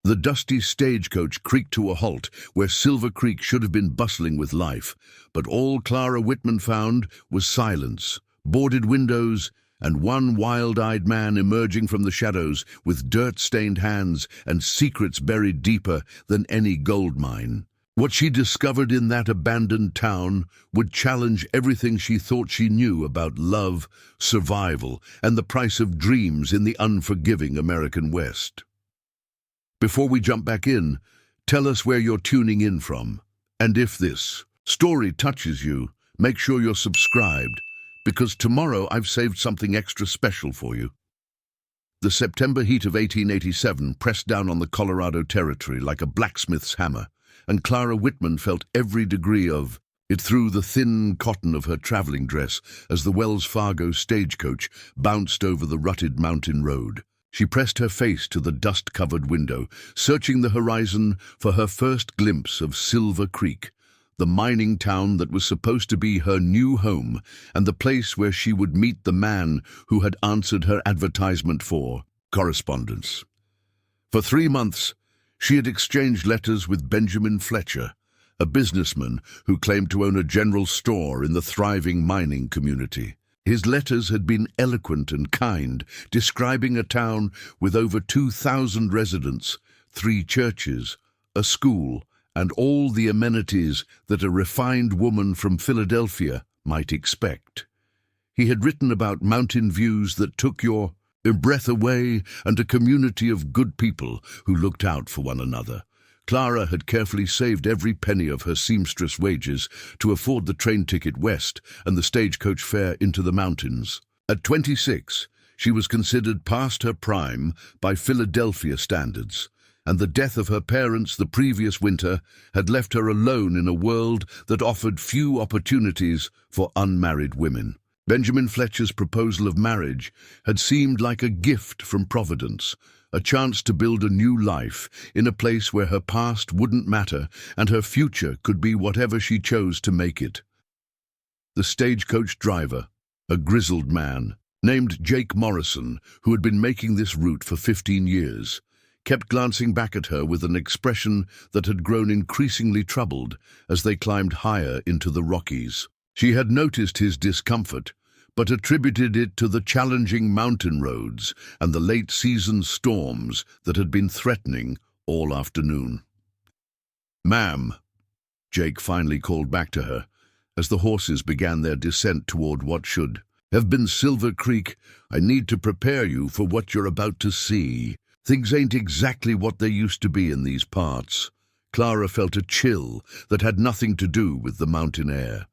The dusty stagecoach creaked to a halt where Silver Creek should have been bustling with life, but all Clara Whitman found was silence, boarded windows, and one wild-eyed man emerging from the shadows with dirt-stained hands and secrets buried deeper than any gold mine. What she discovered in that abandoned town would challenge everything she thought she knew about love, survival, and the price of dreams in the unforgiving American West. Before we jump back in, tell us where you're tuning in from. And if this story touches you, make sure you're subscribed, because tomorrow I've saved something extra special for you. The September heat of 1887 pressed down on the Colorado Territory like a blacksmith's hammer, and Clara Whitman felt every degree of it through the thin cotton of her traveling dress as the Wells Fargo stagecoach bounced over the rutted mountain road. She pressed her face to the dust-covered window, searching the horizon for her first glimpse of Silver Creek, the mining town that was supposed to be her new home and the place where she would meet the man who had answered her advertisement for correspondence. For 3 months, she had exchanged letters with Benjamin Fletcher, a businessman who claimed to own a general store in the thriving mining community. His letters had been eloquent and kind, describing a town with over 2,000 residents, 3 churches, a school, and all the amenities that a refined woman from Philadelphia might expect. He had written about mountain views that took your breath away and a community of good people who looked out for one another. Clara had carefully saved every penny of her seamstress wages to afford the train ticket west and the stagecoach fare into the mountains. At 26, she was considered past her prime by Philadelphia standards, and the death of her parents the previous winter had left her alone in a world that offered few opportunities for unmarried women. Benjamin Fletcher's proposal of marriage had seemed like a gift from Providence, a chance to build a new life in a place where her past wouldn't matter and her future could be whatever she chose to make it. The stagecoach driver, a grizzled man named Jake Morrison, who had been making this route for 15 years, kept glancing back at her with an expression that had grown increasingly troubled as they climbed higher into the Rockies. She had noticed his discomfort, but attributed it to the challenging mountain roads and the late-season storms that had been threatening all afternoon. "Ma'am," Jake finally called back to her, as the horses began their descent toward what should have been Silver Creek, "I need to prepare you for what you're about to see. Things ain't exactly what they used to be in these parts." Clara felt a chill that had nothing to do with the mountain air.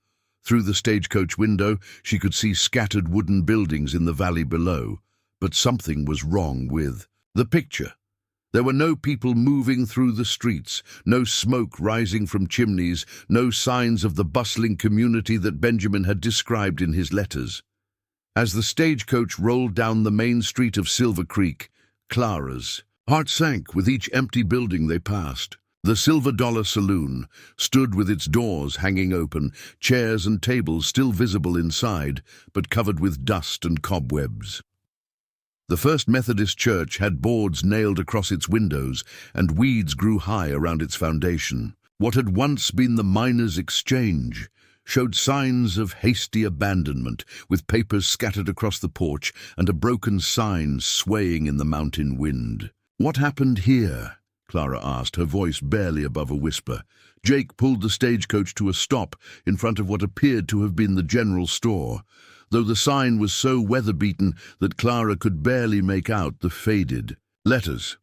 Through the stagecoach window, she could see scattered wooden buildings in the valley below, but something was wrong with the picture. There were no people moving through the streets, no smoke rising from chimneys, no signs of the bustling community that Benjamin had described in his letters. As the stagecoach rolled down the main street of Silver Creek, Clara's heart sank with each empty building they passed. The Silver Dollar Saloon stood with its doors hanging open, chairs and tables still visible inside, but covered with dust and cobwebs. The First Methodist Church had boards nailed across its windows, and weeds grew high around its foundation. What had once been the miners' exchange showed signs of hasty abandonment, with papers scattered across the porch and a broken sign swaying in the mountain wind. "What happened here?" Clara asked, her voice barely above a whisper. Jake pulled the stagecoach to a stop in front of what appeared to have been the general store, though the sign was so weather-beaten that Clara could barely make out the faded letters.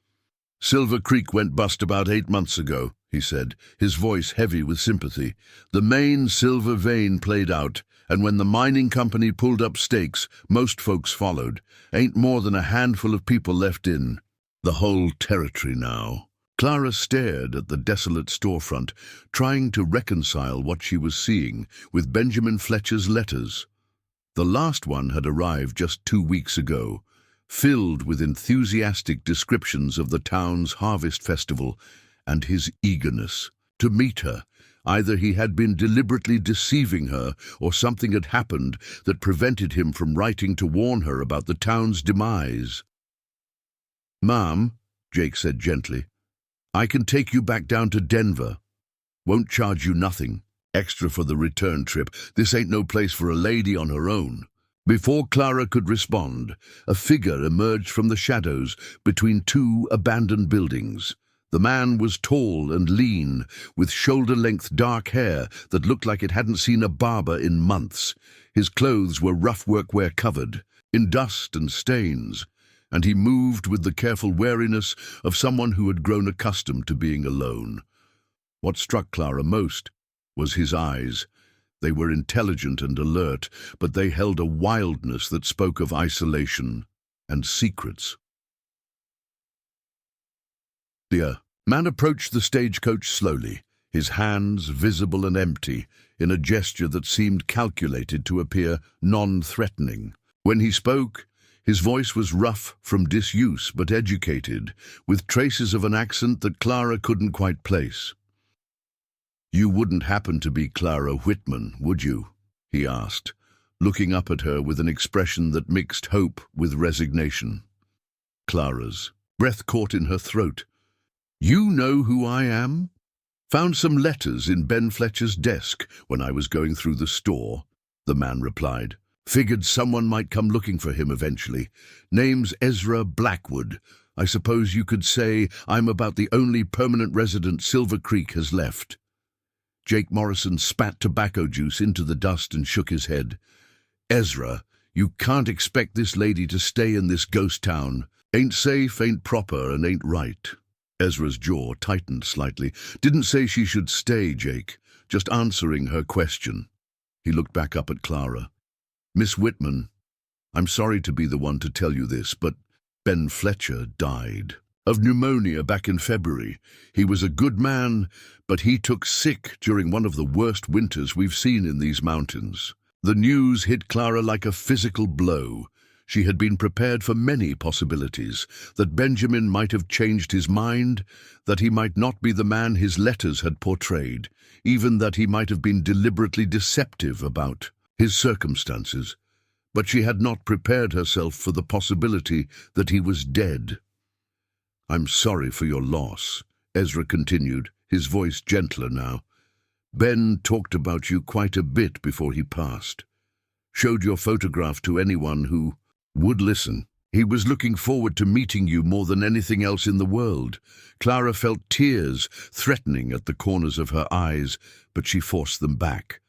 "Silver Creek went bust about 8 months ago," he said, his voice heavy with sympathy. "The main silver vein played out, and when the mining company pulled up stakes, most folks followed. Ain't more than a handful of people left in the whole territory now." Clara stared at the desolate storefront, trying to reconcile what she was seeing with Benjamin Fletcher's letters. The last one had arrived just 2 weeks ago, filled with enthusiastic descriptions of the town's harvest festival and his eagerness to meet her. Either he had been deliberately deceiving her, or something had happened that prevented him from writing to warn her about the town's demise. "Ma'am," Jake said gently, I can take you back down to Denver. Won't charge you nothing. Extra for the return trip. This ain't no place for a lady on her own." Before Clara could respond, a figure emerged from the shadows between two abandoned buildings. The man was tall and lean, with shoulder-length dark hair that looked like it hadn't seen a barber in months. His clothes were rough workwear covered, in dust and stains, and he moved with the careful wariness of someone who had grown accustomed to being alone. What struck Clara most was his eyes. They were intelligent and alert, but they held a wildness that spoke of isolation and secrets. The man approached the stagecoach slowly, his hands visible and empty, in a gesture that seemed calculated to appear non-threatening. When he spoke, his voice was rough from disuse but educated, with traces of an accent that Clara couldn't quite place. "You wouldn't happen to be Clara Whitman, would you?" he asked, looking up at her with an expression that mixed hope with resignation. Clara's breath caught in her throat. "You know who I am? Found some letters in Ben Fletcher's desk when I was going through the store," the man replied. "Figured someone might come looking for him eventually. Name's Ezra Blackwood. I suppose you could say I'm about the only permanent resident Silver Creek has left." Jake Morrison spat tobacco juice into the dust and shook his head. "Ezra, you can't expect this lady to stay in this ghost town. Ain't safe, ain't proper, and ain't right." Ezra's jaw tightened slightly. "Didn't say she should stay, Jake. Just answering her question." He looked back up at Clara. "Miss Whitman, I'm sorry to be the one to tell you this, but Ben Fletcher died of pneumonia back in February. He was a good man, but he took sick during one of the worst winters we've seen in these mountains." The news hit Clara like a physical blow. She had been prepared for many possibilities, that Benjamin might have changed his mind, that he might not be the man his letters had portrayed, even that he might have been deliberately deceptive about his circumstances. But she had not prepared herself for the possibility that he was dead. "I'm sorry for your loss," Ezra continued, his voice gentler now. "Ben talked about you quite a bit before he passed. Showed your photograph to anyone who would listen. He was looking forward to meeting you more than anything else in the world." Clara felt tears threatening at the corners of her eyes, but she forced them back.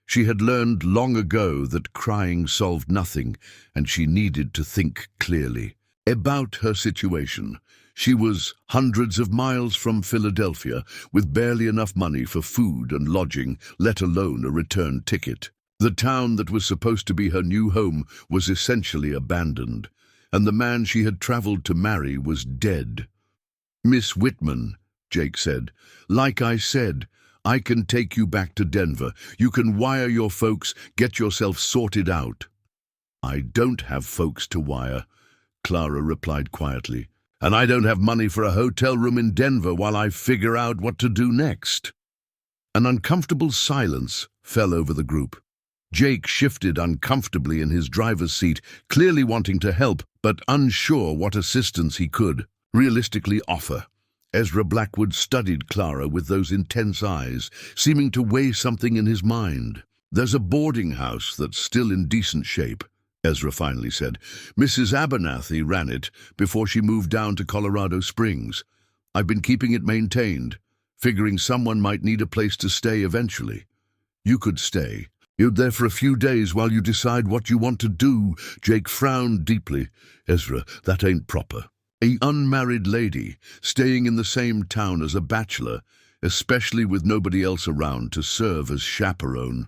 She had learned long ago that crying solved nothing, and she needed to think clearly about her situation. She was hundreds of miles from Philadelphia, with barely enough money for food and lodging, let alone a return ticket. The town that was supposed to be her new home was essentially abandoned, and the man she had traveled to marry was dead. "Miss Whitman," Jake said, "like I said, I can take you back to Denver. You can wire your folks, get yourself sorted out." "I don't have folks to wire," Clara replied quietly. "And I don't have money for a hotel room in Denver while I figure out what to do next." An uncomfortable silence fell over the group. Jake shifted uncomfortably in his driver's seat, clearly wanting to help, but unsure what assistance he could realistically offer. Ezra Blackwood studied Clara with those intense eyes, seeming to weigh something in his mind. "There's a boarding house that's still in decent shape," Ezra finally said. "Mrs. Abernathy ran it before she moved down to Colorado Springs. I've been keeping it maintained, figuring someone might need a place to stay eventually. You could stay. You're there for a few days while you decide what you want to do." Jake frowned deeply. "Ezra, that ain't proper. A unmarried lady staying in the same town as a bachelor, especially with nobody else around to serve as chaperone."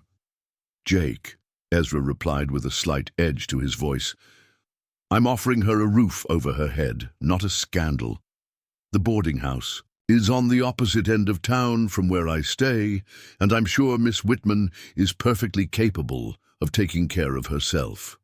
"Jake," Ezra replied with a slight edge to his voice, "I'm offering her a roof over her head, not a scandal. The boarding house is on the opposite end of town from where I stay, and I'm sure Miss Whitman is perfectly capable of taking care of herself."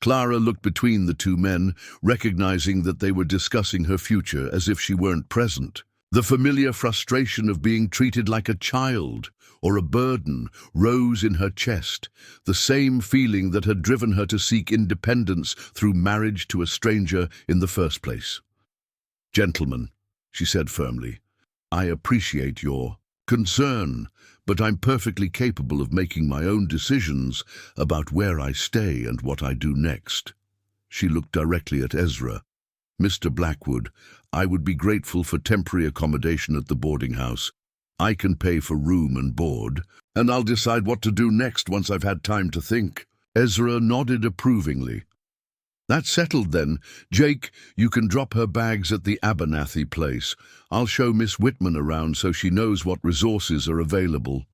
Clara looked between the two men, recognizing that they were discussing her future as if she weren't present. The familiar frustration of being treated like a child or a burden rose in her chest, the same feeling that had driven her to seek independence through marriage to a stranger in the first place. "Gentlemen," she said firmly, I appreciate your concern, but I'm perfectly capable of making my own decisions about where I stay and what I do next. She looked directly at Ezra. Mr. Blackwood, I would be grateful for temporary accommodation at the boarding house. I can pay for room and board, and I'll decide what to do next once I've had time to think. Ezra nodded approvingly. That's settled then. Jake, you can drop her bags at the Abernathy place. I'll show Miss Whitman around so she knows what resources are available.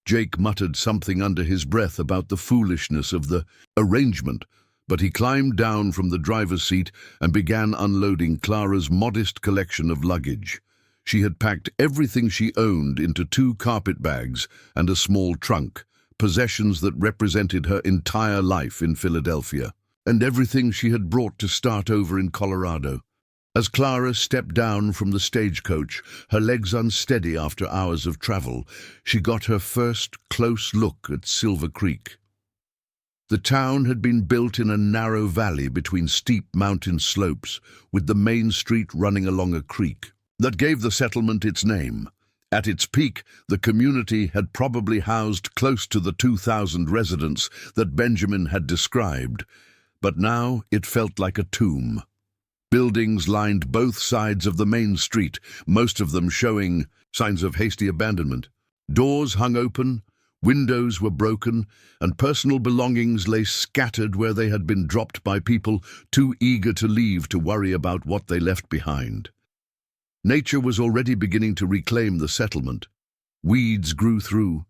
Jake muttered something under his breath about the foolishness of the arrangement, but he climbed down from the driver's seat and began unloading Clara's modest collection of luggage. She had packed everything she owned into 2 carpet bags and a small trunk, possessions that represented her entire life in Philadelphia, and everything she had brought to start over in Colorado. As Clara stepped down from the stagecoach, her legs unsteady after hours of travel, she got her first close look at Silver Creek. The town had been built in a narrow valley between steep mountain slopes, with the main street running along a creek. That gave the settlement its name. At its peak, the community had probably housed close to the 2,000 residents that Benjamin had described, but now it felt like a tomb. Buildings lined both sides of the main street, most of them showing signs of hasty abandonment. Doors hung open, windows were broken, and personal belongings lay scattered where they had been dropped by people too eager to leave to worry about what they left behind. Nature was already beginning to reclaim the settlement. Weeds grew through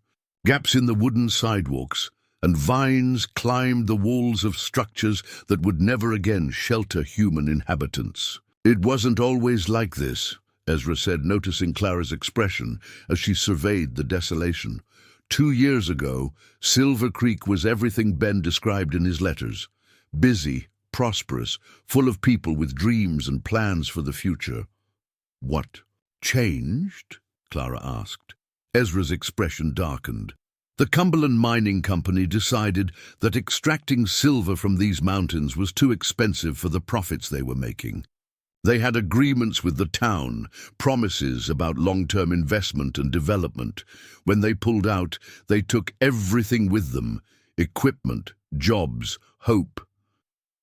gaps in the wooden sidewalks, and vines climbed the walls of structures that would never again shelter human inhabitants. It wasn't always like this, Ezra said, noticing Clara's expression as she surveyed the desolation. 2 years ago, Silver Creek was everything Ben described in his letters. Busy, prosperous, full of people with dreams and plans for the future. What changed? Clara asked. Ezra's expression darkened. The Cumberland Mining Company decided that extracting silver from these mountains was too expensive for the profits they were making. They had agreements with the town, promises about long-term investment and development. When they pulled out, they took everything with them: equipment, jobs, hope.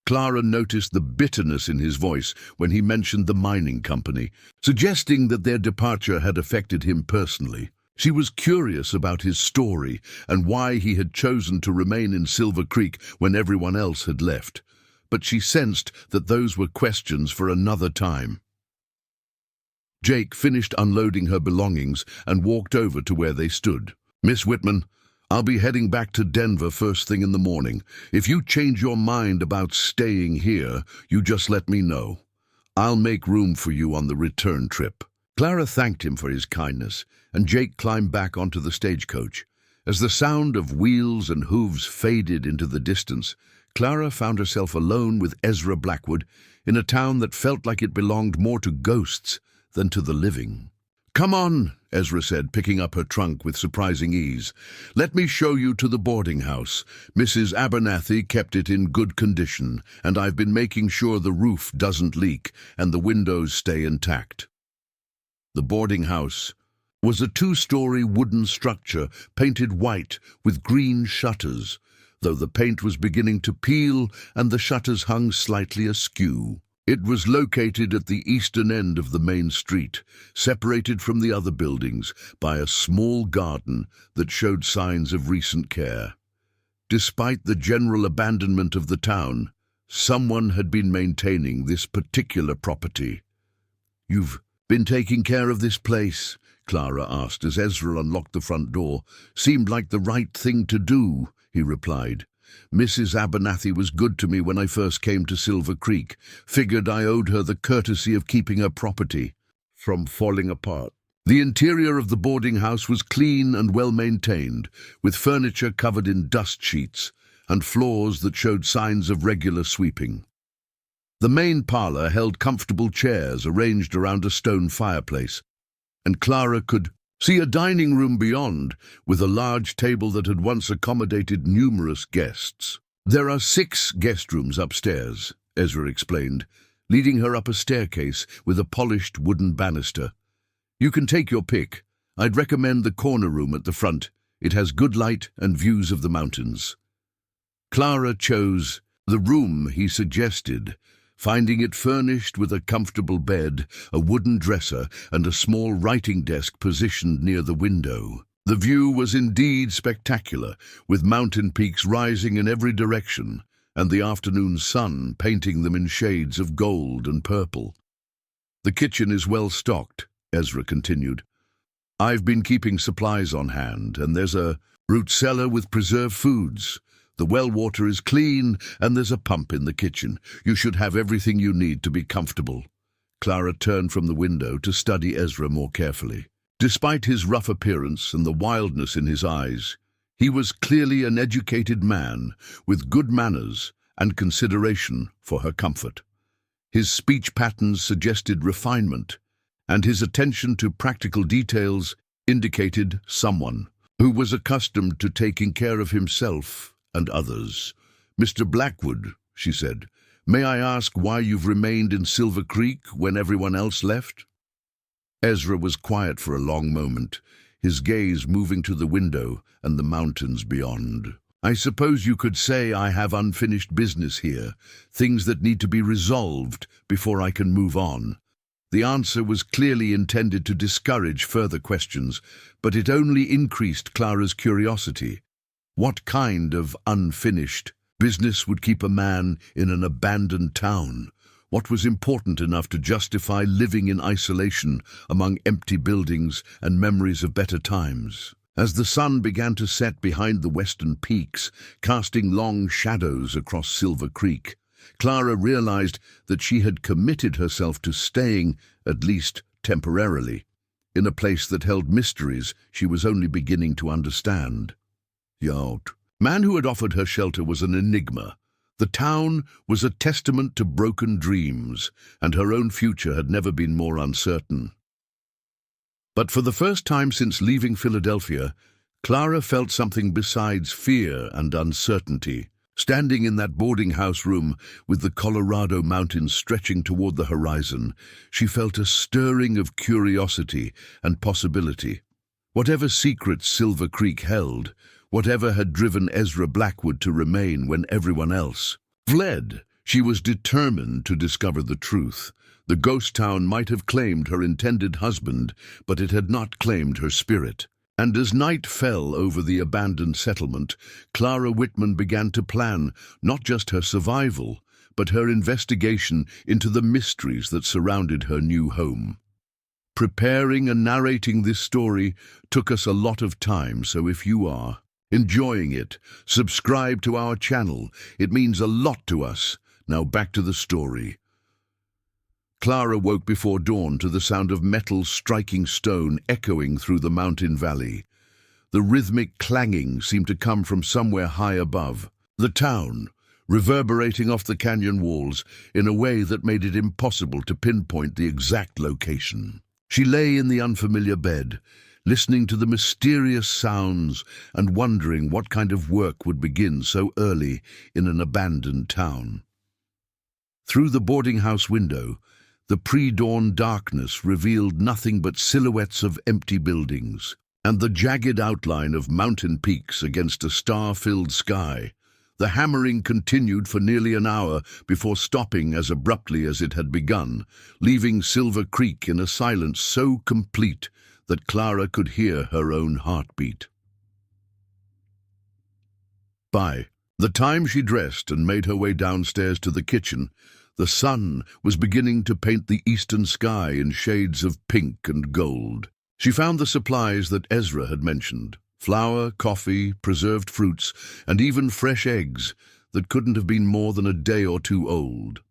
Clara noticed the bitterness in his voice when he mentioned the mining company, suggesting that their departure had affected him personally. She was curious about his story and why he had chosen to remain in Silver Creek when everyone else had left, but she sensed that those were questions for another time. Jake finished unloading her belongings and walked over to where they stood. Miss Whitman, I'll be heading back to Denver first thing in the morning. If you change your mind about staying here, you just let me know. I'll make room for you on the return trip. Clara thanked him for his kindness, and Jake climbed back onto the stagecoach. As the sound of wheels and hooves faded into the distance, Clara found herself alone with Ezra Blackwood in a town that felt like it belonged more to ghosts than to the living. "Come on," Ezra said, picking up her trunk with surprising ease. "Let me show you to the boarding house. Mrs. Abernathy kept it in good condition, and I've been making sure the roof doesn't leak and the windows stay intact." The boarding house was a 2-story wooden structure painted white with green shutters, though the paint was beginning to peel and the shutters hung slightly askew. It was located at the eastern end of the main street, separated from the other buildings by a small garden that showed signs of recent care. Despite the general abandonment of the town, someone had been maintaining this particular property. "You've been taking care of this place?" Clara asked as Ezra unlocked the front door. "Seemed like the right thing to do," he replied. "Mrs. Abernathy was good to me when I first came to Silver Creek. Figured I owed her the courtesy of keeping her property from falling apart." The interior of the boarding house was clean and well-maintained, with furniture covered in dust sheets and floors that showed signs of regular sweeping. The main parlor held comfortable chairs arranged around a stone fireplace, and Clara could see a dining room beyond, with a large table that had once accommodated numerous guests. "There are 6 guest rooms upstairs," Ezra explained, leading her up a staircase with a polished wooden banister. You can take your pick. I'd recommend the corner room at the front. It has good light and views of the mountains. Clara chose the room he suggested, finding it furnished with a comfortable bed, a wooden dresser, and a small writing desk positioned near the window. The view was indeed spectacular, with mountain peaks rising in every direction, and the afternoon sun painting them in shades of gold and purple. The kitchen is well stocked, Ezra continued. I've been keeping supplies on hand, and there's a root cellar with preserved foods. The well water is clean, and there's a pump in the kitchen. You should have everything you need to be comfortable. Clara turned from the window to study Ezra more carefully. Despite his rough appearance and the wildness in his eyes, he was clearly an educated man with good manners and consideration for her comfort. His speech patterns suggested refinement, and his attention to practical details indicated someone who was accustomed to taking care of himself and others. "Mr. Blackwood," she said, "may I ask why you've remained in Silver Creek when everyone else left?" Ezra was quiet for a long moment, his gaze moving to the window and the mountains beyond. "I suppose you could say I have unfinished business here, things that need to be resolved before I can move on." The answer was clearly intended to discourage further questions, but it only increased Clara's curiosity. What kind of unfinished business would keep a man in an abandoned town? What was important enough to justify living in isolation among empty buildings and memories of better times? As the sun began to set behind the western peaks, casting long shadows across Silver Creek, Clara realized that she had committed herself to staying, at least temporarily, in a place that held mysteries she was only beginning to understand. The man who had offered her shelter was an enigma. The town was a testament to broken dreams, and her own future had never been more uncertain. But for the first time since leaving Philadelphia, Clara felt something besides fear and uncertainty. Standing in that boarding house room with the Colorado mountains stretching toward the horizon, she felt a stirring of curiosity and possibility. Whatever secrets Silver Creek held, whatever had driven Ezra Blackwood to remain when everyone else fled, she was determined to discover the truth. The ghost town might have claimed her intended husband, but it had not claimed her spirit. And as night fell over the abandoned settlement, Clara Whitman began to plan not just her survival, but her investigation into the mysteries that surrounded her new home. Preparing and narrating this story took us a lot of time, so if you are enjoying it, subscribe to our channel. It means a lot to us. Now back to the story. Clara woke before dawn to the sound of metal striking stone echoing through the mountain valley. The rhythmic clanging seemed to come from somewhere high above the town, reverberating off the canyon walls in a way that made it impossible to pinpoint the exact location. She lay in the unfamiliar bed, listening to the mysterious sounds and wondering what kind of work would begin so early in an abandoned town. Through the boarding house window, the pre-dawn darkness revealed nothing but silhouettes of empty buildings and the jagged outline of mountain peaks against a star-filled sky. The hammering continued for nearly an hour before stopping as abruptly as it had begun, leaving Silver Creek in a silence so complete that Clara could hear her own heartbeat. By the time she dressed and made her way downstairs to the kitchen, the sun was beginning to paint the eastern sky in shades of pink and gold. She found the supplies that Ezra had mentioned: flour, coffee, preserved fruits, and even fresh eggs that couldn't have been more than a day or two old.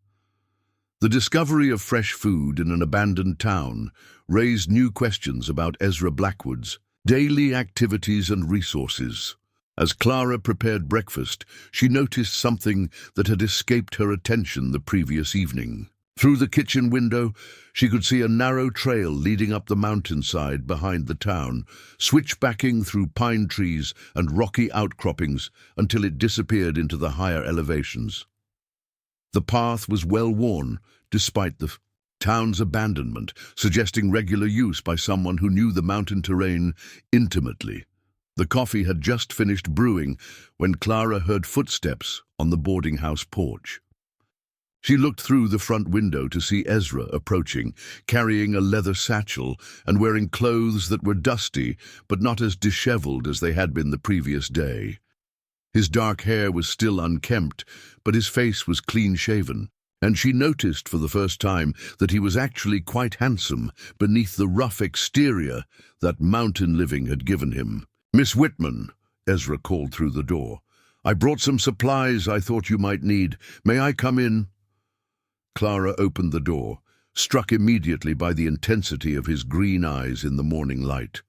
The discovery of fresh food in an abandoned town raised new questions about Ezra Blackwood's daily activities and resources. As Clara prepared breakfast, she noticed something that had escaped her attention the previous evening. Through the kitchen window, she could see a narrow trail leading up the mountainside behind the town, switchbacking through pine trees and rocky outcroppings until it disappeared into the higher elevations. The path was well worn, despite the town's abandonment, suggesting regular use by someone who knew the mountain terrain intimately. The coffee had just finished brewing when Clara heard footsteps on the boarding house porch. She looked through the front window to see Ezra approaching, carrying a leather satchel and wearing clothes that were dusty but not as disheveled as they had been the previous day. His dark hair was still unkempt, but his face was clean-shaven, and she noticed for the first time that he was actually quite handsome beneath the rough exterior that mountain living had given him. "Miss Whitman," Ezra called through the door. "I brought some supplies I thought you might need. May I come in?" Clara opened the door, struck immediately by the intensity of his green eyes in the morning light.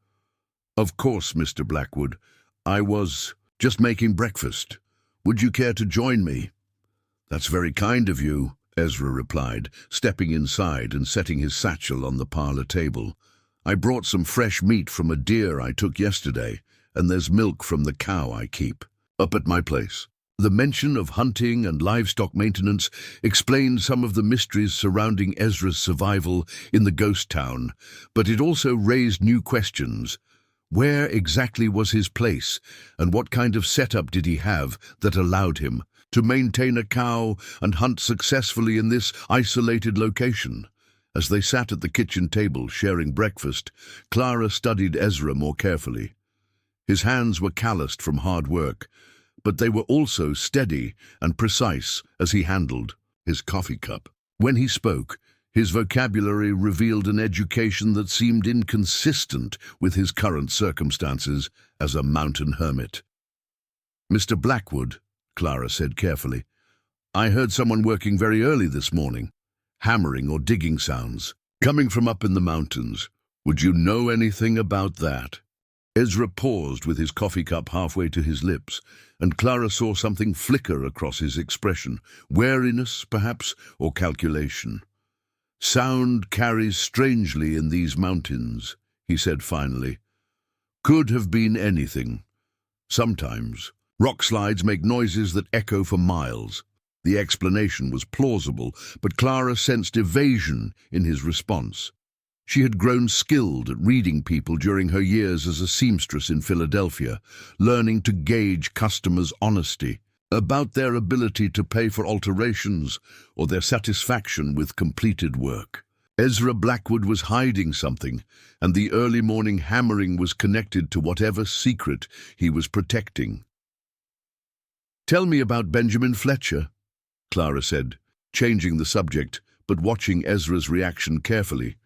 "Of course, Mr. Blackwood. I was just making breakfast. Would you care to join me?" "That's very kind of you," Ezra replied, stepping inside and setting his satchel on the parlor table. "I brought some fresh meat from a deer I took yesterday, and there's milk from the cow I keep up at my place." The mention of hunting and livestock maintenance explained some of the mysteries surrounding Ezra's survival in the ghost town, but it also raised new questions. Where exactly was his place, and what kind of setup did he have that allowed him to maintain a cow and hunt successfully in this isolated location? As they sat at the kitchen table sharing breakfast, Clara studied Ezra more carefully. His hands were calloused from hard work, but they were also steady and precise as he handled his coffee cup. When he spoke, his vocabulary revealed an education that seemed inconsistent with his current circumstances as a mountain hermit. "Mr. Blackwood," Clara said carefully, "I heard someone working very early this morning, hammering or digging sounds, coming from up in the mountains. Would you know anything about that?" Ezra paused with his coffee cup halfway to his lips, and Clara saw something flicker across his expression, wariness, perhaps, or calculation. "Sound carries strangely in these mountains," he said finally. "Could have been anything. Sometimes rock slides make noises that echo for miles." The explanation was plausible, but Clara sensed evasion in his response. She had grown skilled at reading people during her years as a seamstress in Philadelphia, learning to gauge customers' honesty about their ability to pay for alterations or their satisfaction with completed work. Ezra Blackwood was hiding something, and the early morning hammering was connected to whatever secret he was protecting. "Tell me about Benjamin Fletcher," Clara said, changing the subject, but watching Ezra's reaction carefully.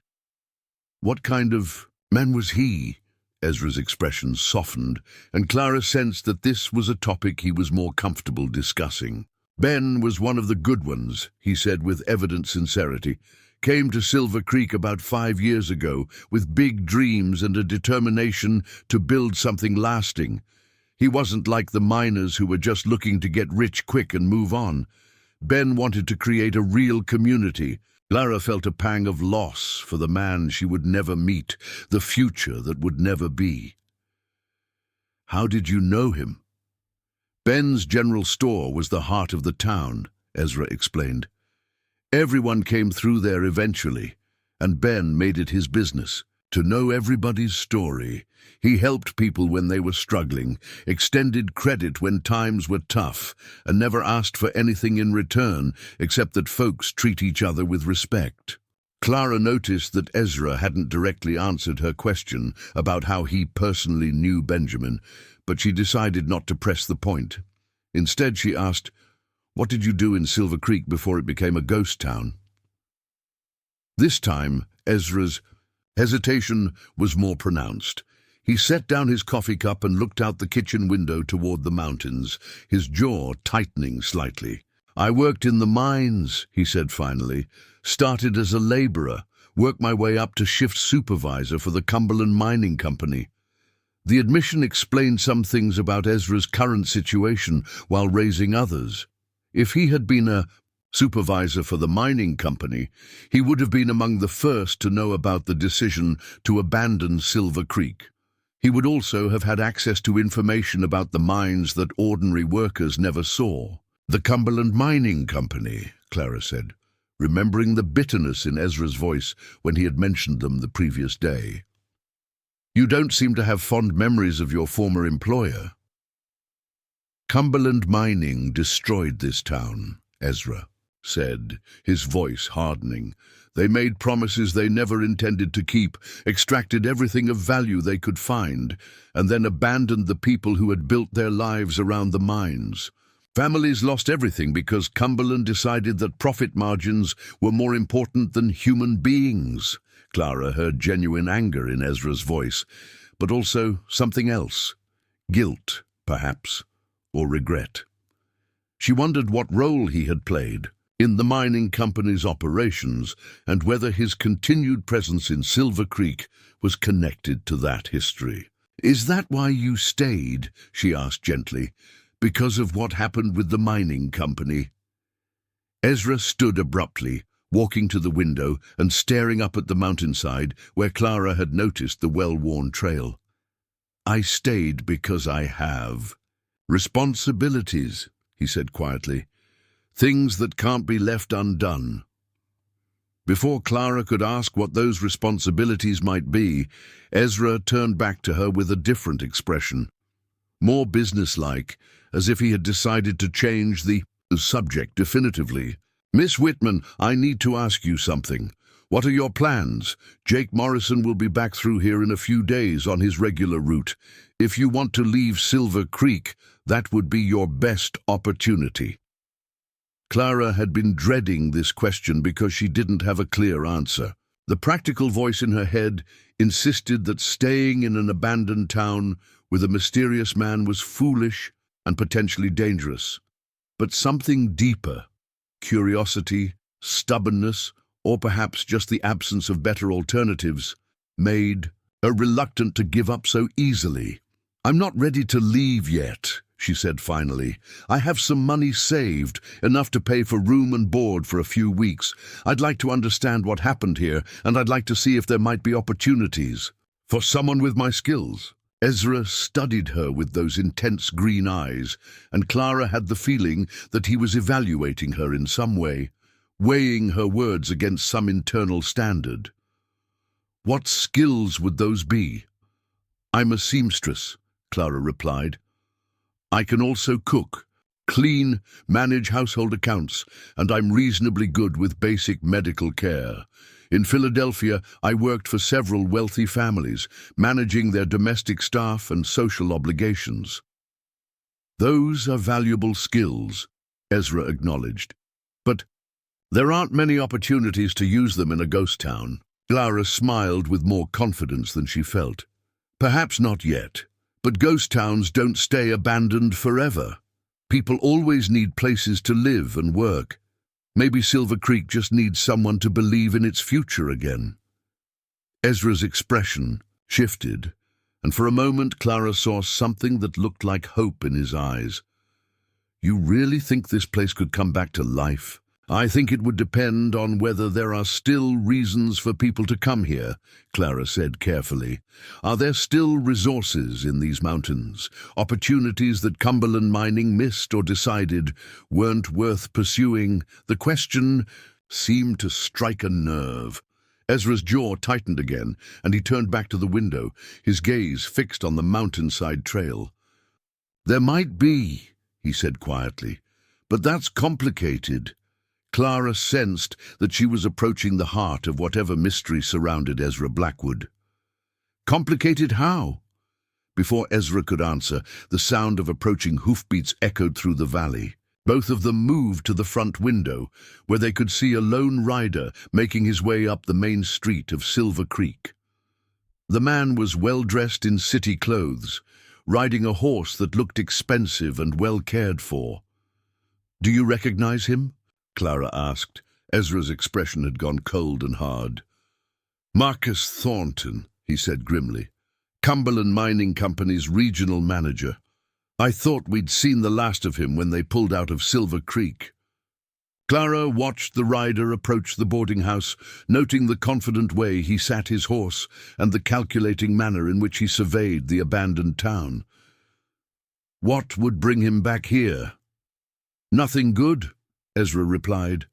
"What kind of man was he?" Ezra's expression softened, and Clara sensed that this was a topic he was more comfortable discussing. "Ben was one of the good ones," he said with evident sincerity. "Came to Silver Creek about 5 years ago with big dreams and a determination to build something lasting. He wasn't like the miners who were just looking to get rich quick and move on. Ben wanted to create a real community." Clara felt a pang of loss for the man she would never meet, the future that would never be. "How did you know him?" "Ben's general store was the heart of the town," Ezra explained. "Everyone came through there eventually, and Ben made it his business to know everybody's story. He helped people when they were struggling, extended credit when times were tough, and never asked for anything in return except that folks treat each other with respect." Clara noticed that Ezra hadn't directly answered her question about how he personally knew Benjamin, but she decided not to press the point. Instead, she asked, "What did you do in Silver Creek before it became a ghost town?" This time, Ezra's hesitation was more pronounced. He set down his coffee cup and looked out the kitchen window toward the mountains, his jaw tightening slightly. "I worked in the mines," he said finally. "Started as a laborer, worked my way up to shift supervisor for the Cumberland Mining Company." The admission explained some things about Ezra's current situation while raising others. If he had been a supervisor for the mining company, he would have been among the first to know about the decision to abandon Silver Creek. He would also have had access to information about the mines that ordinary workers never saw. "The Cumberland Mining Company," Clara said. remembering the bitterness in Ezra's voice when he had mentioned them the previous day. "You don't seem to have fond memories of your former employer." "Cumberland Mining destroyed this town," Ezra said, his voice hardening. "They made promises they never intended to keep, extracted everything of value they could find, and then abandoned the people who had built their lives around the mines. Families lost everything because Cumberland decided that profit margins were more important than human beings." Clara heard genuine anger in Ezra's voice, but also something else. Guilt, perhaps, or regret. She wondered what role he had played in the mining company's operations and whether his continued presence in Silver Creek was connected to that history. "Is that why you stayed?" she asked gently. "Because of what happened with the mining company?" Ezra stood abruptly, walking to the window and staring up at the mountainside where Clara had noticed the well-worn trail. "I stayed because I have responsibilities," he said quietly. "Things that can't be left undone." Before Clara could ask what those responsibilities might be, Ezra turned back to her with a different expression, more businesslike, as if he had decided to change the subject definitively. "Miss Whitman, I need to ask you something. What are your plans? Jake Morrison will be back through here in a few days on his regular route. If you want to leave Silver Creek, that would be your best opportunity." Clara had been dreading this question because she didn't have a clear answer. The practical voice in her head insisted that staying in an abandoned town with a mysterious man was foolish and potentially dangerous. But something deeper, curiosity, stubbornness, or perhaps just the absence of better alternatives, made her reluctant to give up so easily. "I'm not ready to leave yet," she said finally. "I have some money saved, enough to pay for room and board for a few weeks. I'd like to understand what happened here, and I'd like to see if there might be opportunities for someone with my skills." Ezra studied her with those intense green eyes, and Clara had the feeling that he was evaluating her in some way, weighing her words against some internal standard. "What skills would those be?" "I'm a seamstress," Clara replied. "I can also cook, clean, manage household accounts, and I'm reasonably good with basic medical care. In Philadelphia, I worked for several wealthy families, managing their domestic staff and social obligations." "Those are valuable skills," Ezra acknowledged. "But there aren't many opportunities to use them in a ghost town." Clara smiled with more confidence than she felt. "Perhaps not yet, but ghost towns don't stay abandoned forever. People always need places to live and work. Maybe Silver Creek just needs someone to believe in its future again." Ezra's expression shifted, and for a moment Clara saw something that looked like hope in his eyes. "You really think this place could come back to life?" "I think it would depend on whether there are still reasons for people to come here," Clara said carefully. "Are there still resources in these mountains, opportunities that Cumberland Mining missed or decided weren't worth pursuing?" The question seemed to strike a nerve. Ezra's jaw tightened again, and he turned back to the window, his gaze fixed on the mountainside trail. "There might be," he said quietly, "but that's complicated." Clara sensed that she was approaching the heart of whatever mystery surrounded Ezra Blackwood. "Complicated how?" Before Ezra could answer, the sound of approaching hoofbeats echoed through the valley. Both of them moved to the front window, where they could see a lone rider making his way up the main street of Silver Creek. The man was well-dressed in city clothes, riding a horse that looked expensive and well cared for. "Do you recognize him?" Clara asked. Ezra's expression had gone cold and hard. "Marcus Thornton," he said grimly. "Cumberland Mining Company's regional manager. I thought we'd seen the last of him when they pulled out of Silver Creek." Clara watched the rider approach the boarding house, noting the confident way he sat his horse and the calculating manner in which he surveyed the abandoned town. What would bring him back here? "Nothing good," Ezra replied.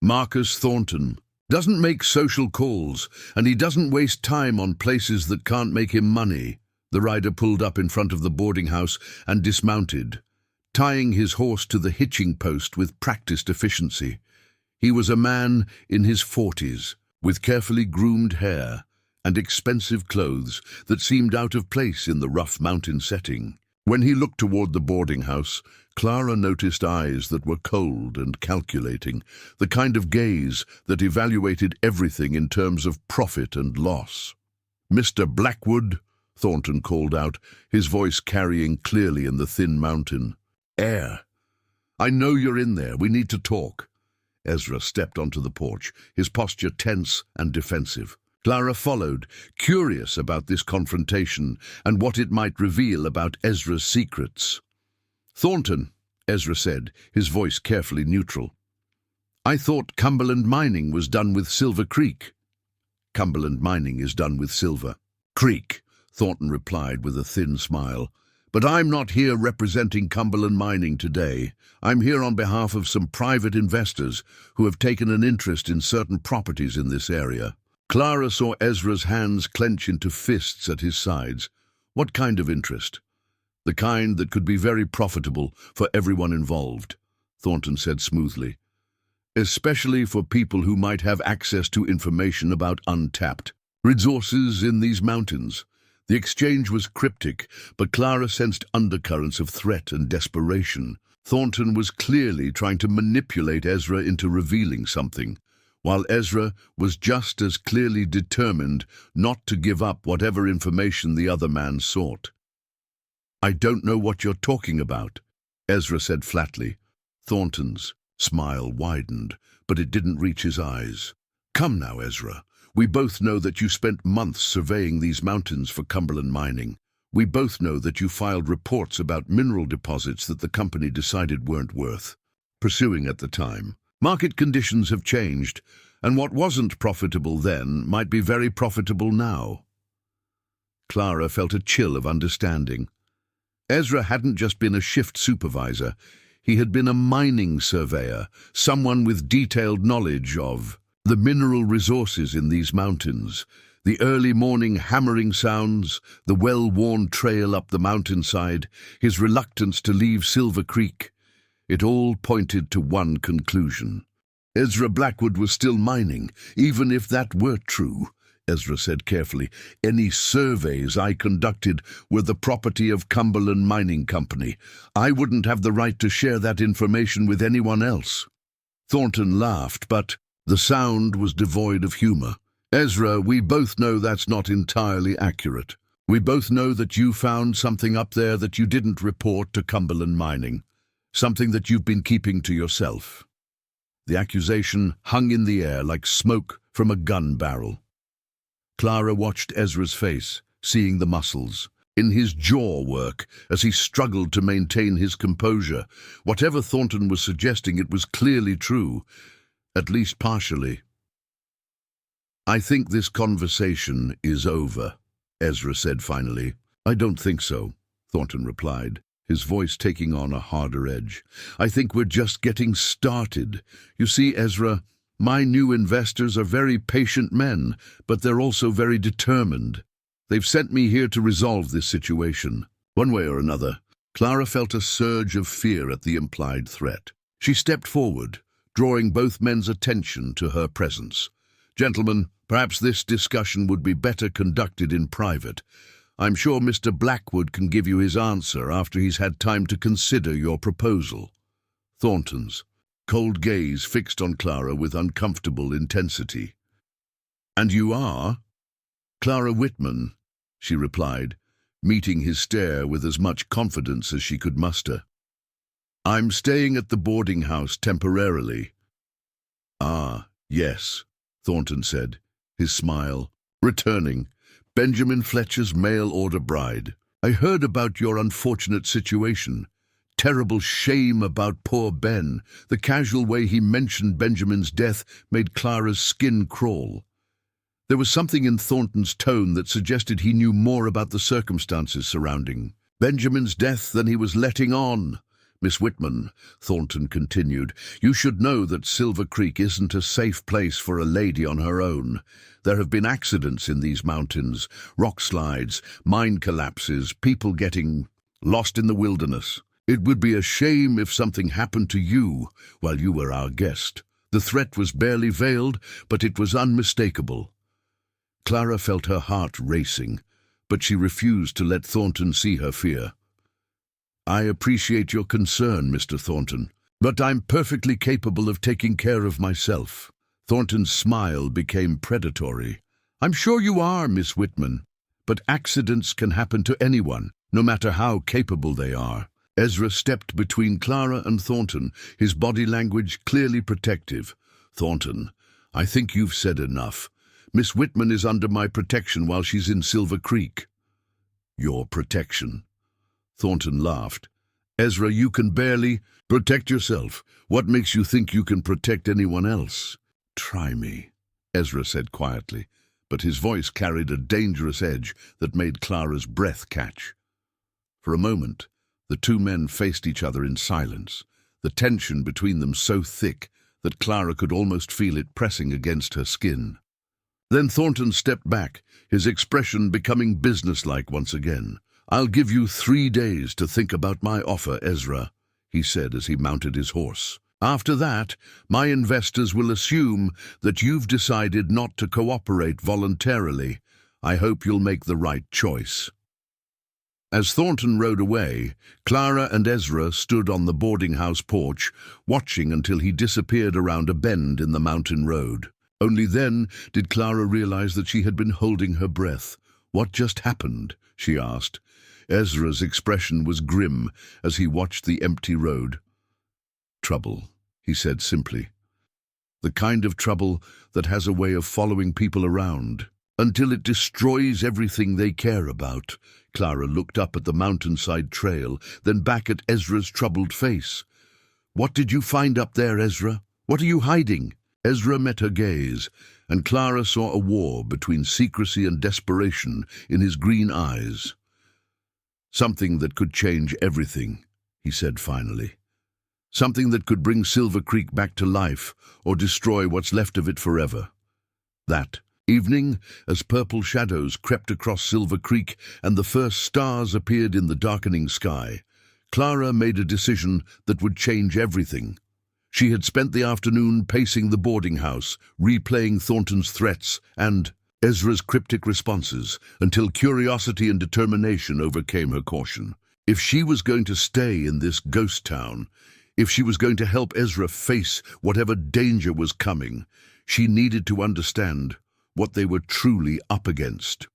Marcus Thornton doesn't make social calls, and he doesn't waste time on places that can't make him money. The rider pulled up in front of the boarding house and dismounted, tying his horse to the hitching post with practiced efficiency. He was a man in his 40s, with carefully groomed hair and expensive clothes that seemed out of place in the rough mountain setting. When he looked toward the boarding house, Clara noticed eyes that were cold and calculating, the kind of gaze that evaluated everything in terms of profit and loss. "Mr. Blackwood," Thornton called out, his voice carrying clearly in the thin mountain. "Air. I know you're in there. We need to talk." Ezra stepped onto the porch, his posture tense and defensive. Clara followed, curious about this confrontation and what it might reveal about Ezra's secrets. "Thornton," Ezra said, his voice carefully neutral. "I thought Cumberland mining was done with Silver Creek." "Cumberland mining is done with Silver Creek," Thornton replied with a thin smile. "But I'm not here representing Cumberland mining today. I'm here on behalf of some private investors who have taken an interest in certain properties in this area." Clara saw Ezra's hands clench into fists at his sides. What kind of interest? "The kind that could be very profitable for everyone involved," Thornton said smoothly. "Especially for people who might have access to information about untapped resources in these mountains." The exchange was cryptic, but Clara sensed undercurrents of threat and desperation. Thornton was clearly trying to manipulate Ezra into revealing something, while Ezra was just as clearly determined not to give up whatever information the other man sought. "I don't know what you're talking about," Ezra said flatly. Thornton's smile widened, but it didn't reach his eyes. "Come now, Ezra. We both know that you spent months surveying these mountains for Cumberland mining. We both know that you filed reports about mineral deposits that the company decided weren't worth pursuing at the time. Market conditions have changed, and what wasn't profitable then might be very profitable now." Clara felt a chill of understanding. Ezra hadn't just been a shift supervisor. He had been a mining surveyor, someone with detailed knowledge of the mineral resources in these mountains, the early morning hammering sounds, the well-worn trail up the mountainside, his reluctance to leave Silver Creek. It all pointed to one conclusion. Ezra Blackwood was still mining, even if that were true. Ezra said carefully. "Any surveys I conducted were the property of Cumberland Mining Company. I wouldn't have the right to share that information with anyone else." Thornton laughed, but the sound was devoid of humor. "Ezra, we both know that's not entirely accurate. We both know that you found something up there that you didn't report to Cumberland Mining, something that you've been keeping to yourself." The accusation hung in the air like smoke from a gun barrel. Clara watched Ezra's face, seeing the muscles in his jaw work as he struggled to maintain his composure. Whatever Thornton was suggesting, it was clearly true, at least partially. "I think this conversation is over," Ezra said finally. "I don't think so," Thornton replied, his voice taking on a harder edge. "I think we're just getting started. You see, Ezra, my new investors are very patient men, but they're also very determined. They've sent me here to resolve this situation. One way or another." Clara felt a surge of fear at the implied threat. She stepped forward, drawing both men's attention to her presence. "Gentlemen, perhaps this discussion would be better conducted in private. I'm sure Mr. Blackwood can give you his answer after he's had time to consider your proposal." Thornton's cold gaze fixed on Clara with uncomfortable intensity. "And you are?" "Clara Whitman," she replied, meeting his stare with as much confidence as she could muster. "I'm staying at the boarding house temporarily." "Ah, yes," Thornton said, his smile returning. "Benjamin Fletcher's mail-order bride. I heard about your unfortunate situation. Terrible shame about poor Ben." The casual way he mentioned Benjamin's death made Clara's skin crawl. There was something in Thornton's tone that suggested he knew more about the circumstances surrounding Benjamin's death than he was letting on. Miss Whitman, Thornton continued, you should know that Silver Creek isn't a safe place for a lady on her own. There have been accidents in these mountains, rock slides, mine collapses, people getting lost in the wilderness. It would be a shame if something happened to you while you were our guest. The threat was barely veiled, but it was unmistakable. Clara felt her heart racing, but she refused to let Thornton see her fear. I appreciate your concern, Mr. Thornton, but I'm perfectly capable of taking care of myself. Thornton's smile became predatory. I'm sure you are, Miss Whitman, but accidents can happen to anyone, no matter how capable they are. Ezra stepped between Clara and Thornton, his body language clearly protective. Thornton, I think you've said enough. Miss Whitman is under my protection while she's in Silver Creek. Your protection? Thornton laughed. Ezra, you can barely protect yourself. What makes you think you can protect anyone else? Try me, Ezra said quietly, but his voice carried a dangerous edge that made Clara's breath catch. For a moment, the two men faced each other in silence, the tension between them so thick that Clara could almost feel it pressing against her skin. Then Thornton stepped back, his expression becoming businesslike once again. I'll give you 3 days to think about my offer, Ezra, he said as he mounted his horse. After that, my investors will assume that you've decided not to cooperate voluntarily. I hope you'll make the right choice. As Thornton rode away, Clara and Ezra stood on the boarding house porch, watching until he disappeared around a bend in the mountain road. Only then did Clara realize that she had been holding her breath. What just happened? She asked. Ezra's expression was grim as he watched the empty road. Trouble, he said simply. The kind of trouble that has a way of following people around until it destroys everything they care about. Clara looked up at the mountainside trail, then back at Ezra's troubled face. What did you find up there, Ezra? What are you hiding? Ezra met her gaze, and Clara saw a war between secrecy and desperation in his green eyes. Something that could change everything, he said finally. Something that could bring Silver Creek back to life or destroy what's left of it forever. That evening, as purple shadows crept across Silver Creek and the first stars appeared in the darkening sky, Clara made a decision that would change everything. She had spent the afternoon pacing the boarding house, replaying Thornton's threats and Ezra's cryptic responses, until curiosity and determination overcame her caution. If she was going to stay in this ghost town, if she was going to help Ezra face whatever danger was coming, she needed to understand what they were truly up against.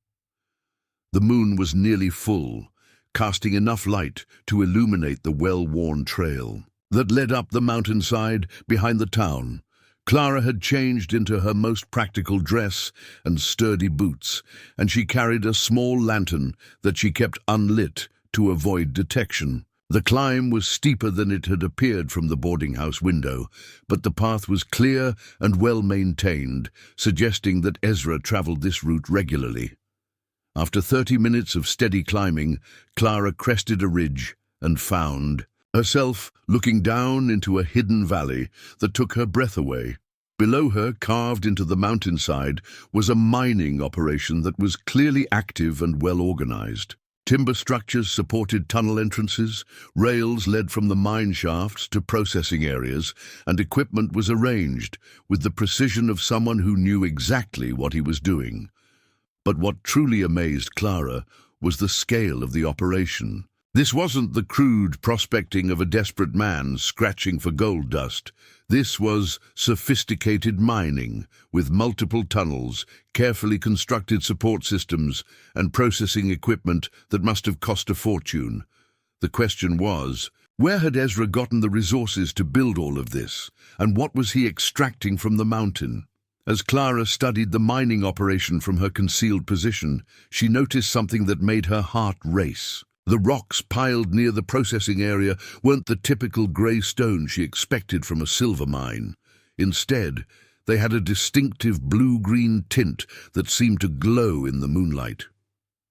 The moon was nearly full, casting enough light to illuminate the well-worn trail that led up the mountainside behind the town. Clara had changed into her most practical dress and sturdy boots, and she carried a small lantern that she kept unlit to avoid detection. The climb was steeper than it had appeared from the boarding house window, but the path was clear and well-maintained, suggesting that Ezra traveled this route regularly. After 30 minutes of steady climbing, Clara crested a ridge and found herself looking down into a hidden valley that took her breath away. Below her, carved into the mountainside, was a mining operation that was clearly active and well-organized. Timber structures supported tunnel entrances, rails led from the mine shafts to processing areas, and equipment was arranged with the precision of someone who knew exactly what he was doing. But what truly amazed Clara was the scale of the operation. This wasn't the crude prospecting of a desperate man scratching for gold dust. This was sophisticated mining, with multiple tunnels, carefully constructed support systems, and processing equipment that must have cost a fortune. The question was, where had Ezra gotten the resources to build all of this, and what was he extracting from the mountain? As Clara studied the mining operation from her concealed position, she noticed something that made her heart race. The rocks piled near the processing area weren't the typical grey stone she expected from a silver mine. Instead, they had a distinctive blue-green tint that seemed to glow in the moonlight.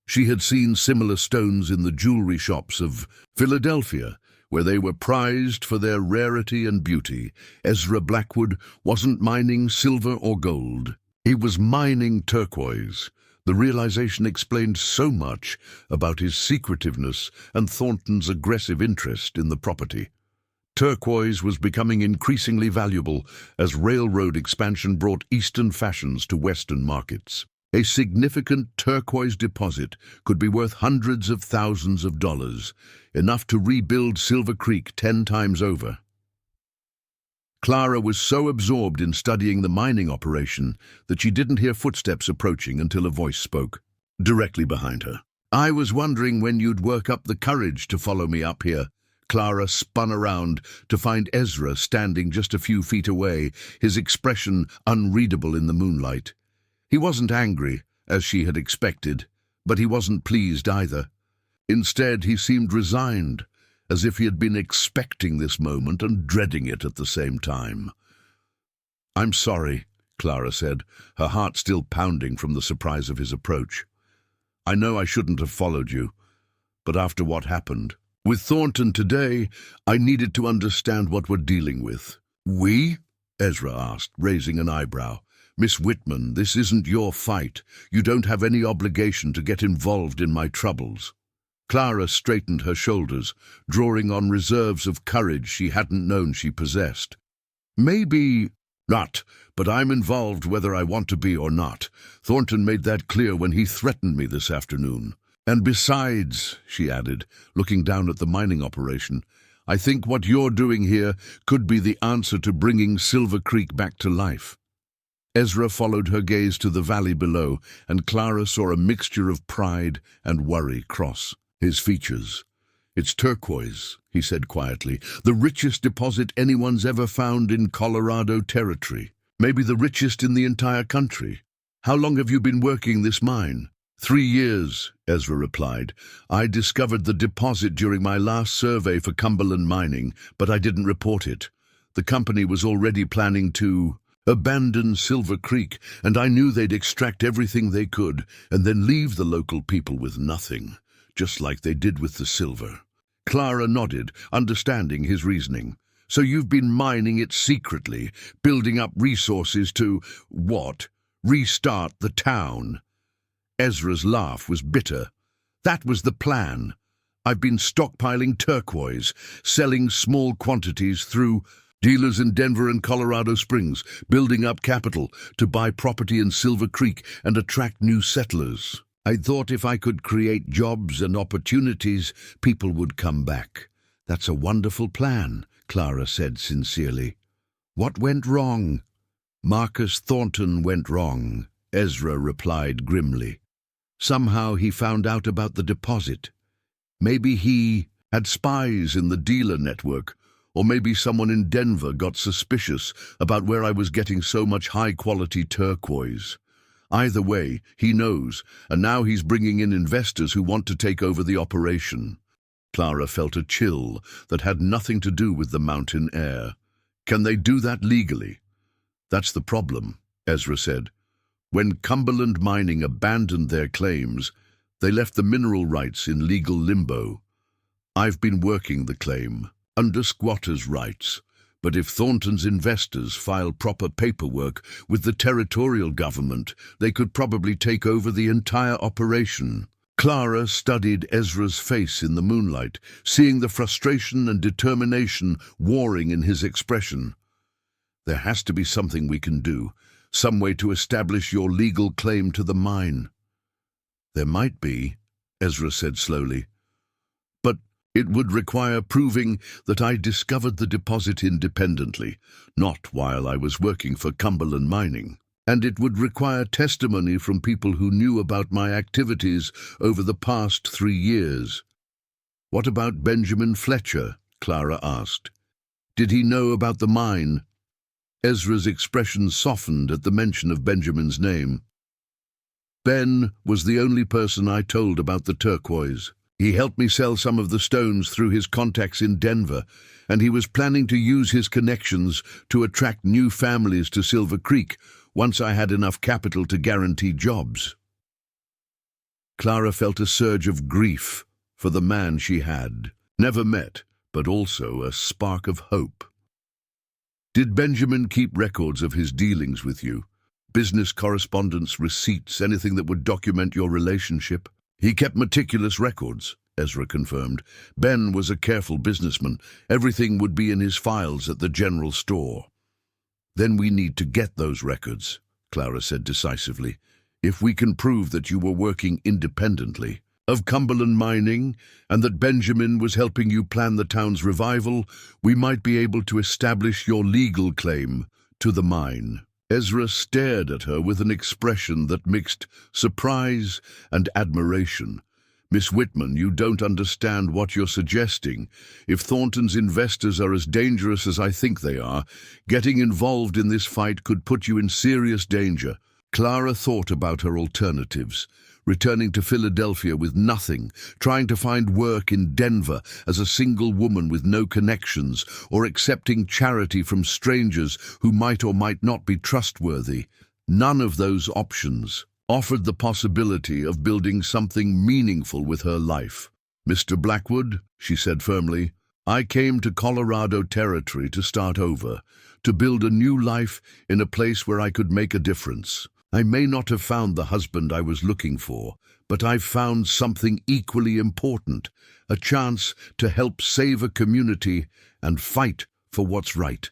She had seen similar stones in the jewelry shops of Philadelphia, where they were prized for their rarity and beauty. Ezra Blackwood wasn't mining silver or gold. He was mining turquoise. The realization explained so much about his secretiveness and Thornton's aggressive interest in the property. Turquoise was becoming increasingly valuable as railroad expansion brought Eastern fashions to Western markets. A significant turquoise deposit could be worth hundreds of thousands of dollars, enough to rebuild Silver Creek 10 times over. Clara was so absorbed in studying the mining operation that she didn't hear footsteps approaching until a voice spoke, directly behind her. "I was wondering when you'd work up the courage to follow me up here." Clara spun around to find Ezra standing just a few feet away, his expression unreadable in the moonlight. He wasn't angry, as she had expected, but he wasn't pleased either. Instead, he seemed resigned, as if he had been expecting this moment and dreading it at the same time. "I'm sorry," Clara said, her heart still pounding from the surprise of his approach. "I know I shouldn't have followed you, but after what happened with Thornton today, I needed to understand what we're dealing with." "We?" Ezra asked, raising an eyebrow. "Miss Whitman, this isn't your fight. You don't have any obligation to get involved in my troubles." Clara straightened her shoulders, drawing on reserves of courage she hadn't known she possessed. "Maybe not, but I'm involved whether I want to be or not. Thornton made that clear when he threatened me this afternoon. And besides," she added, looking down at the mining operation, "I think what you're doing here could be the answer to bringing Silver Creek back to life." Ezra followed her gaze to the valley below, and Clara saw a mixture of pride and worry cross his features. "It's turquoise," he said quietly, "the richest deposit anyone's ever found in Colorado Territory. Maybe the richest in the entire country. How long have you been working this mine?" 3 years, Ezra replied. "I discovered the deposit during my last survey for Cumberland Mining, but I didn't report it. The company was already planning to abandon Silver Creek, and I knew they'd extract everything they could and then leave the local people with nothing, just like they did with the silver." Clara nodded, understanding his reasoning. "So you've been mining it secretly, building up resources to, what, restart the town?" Ezra's laugh was bitter. "That was the plan. I've been stockpiling turquoise, selling small quantities through dealers in Denver and Colorado Springs, building up capital to buy property in Silver Creek and attract new settlers. I thought if I could create jobs and opportunities, people would come back." "That's a wonderful plan," Clara said sincerely. "What went wrong?" "Marcus Thornton went wrong," Ezra replied grimly. "Somehow he found out about the deposit. Maybe he had spies in the dealer network, or maybe someone in Denver got suspicious about where I was getting so much high-quality turquoise. Either way, he knows, and now he's bringing in investors who want to take over the operation." Clara felt a chill that had nothing to do with the mountain air. "Can they do that legally?" "That's the problem," Ezra said. "When Cumberland Mining abandoned their claims, they left the mineral rights in legal limbo. I've been working the claim under squatters' rights, but if Thornton's investors file proper paperwork with the territorial government, they could probably take over the entire operation." Clara studied Ezra's face in the moonlight, seeing the frustration and determination warring in his expression. "There has to be something we can do, some way to establish your legal claim to the mine." "There might be," Ezra said slowly. "But it would require proving that I discovered the deposit independently, not while I was working for Cumberland Mining. And it would require testimony from people who knew about my activities over the past 3 years." "What about Benjamin Fletcher?" Clara asked. "Did he know about the mine?" Ezra's expression softened at the mention of Benjamin's name. "Ben was the only person I told about the turquoise. He helped me sell some of the stones through his contacts in Denver, and he was planning to use his connections to attract new families to Silver Creek once I had enough capital to guarantee jobs." Clara felt a surge of grief for the man she had never met, but also a spark of hope. Did Benjamin keep records of his dealings with you? Business correspondence, receipts, anything that would document your relationship? He kept meticulous records, Ezra confirmed. Ben was a careful businessman. Everything would be in his files at the general store. Then we need to get those records, Clara said decisively. If we can prove that you were working independently of Cumberland Mining and that Benjamin was helping you plan the town's revival, we might be able to establish your legal claim to the mine. Ezra stared at her with an expression that mixed surprise and admiration. Miss Whitman, you don't understand what you're suggesting. If Thornton's investors are as dangerous as I think they are, getting involved in this fight could put you in serious danger. Clara thought about her alternatives. Returning to Philadelphia with nothing, trying to find work in Denver as a single woman with no connections, or accepting charity from strangers who might or might not be trustworthy. None of those options offered the possibility of building something meaningful with her life. Mr. Blackwood, she said firmly, I came to Colorado Territory to start over, to build a new life in a place where I could make a difference. I may not have found the husband I was looking for, but I've found something equally important, a chance to help save a community and fight for what's right.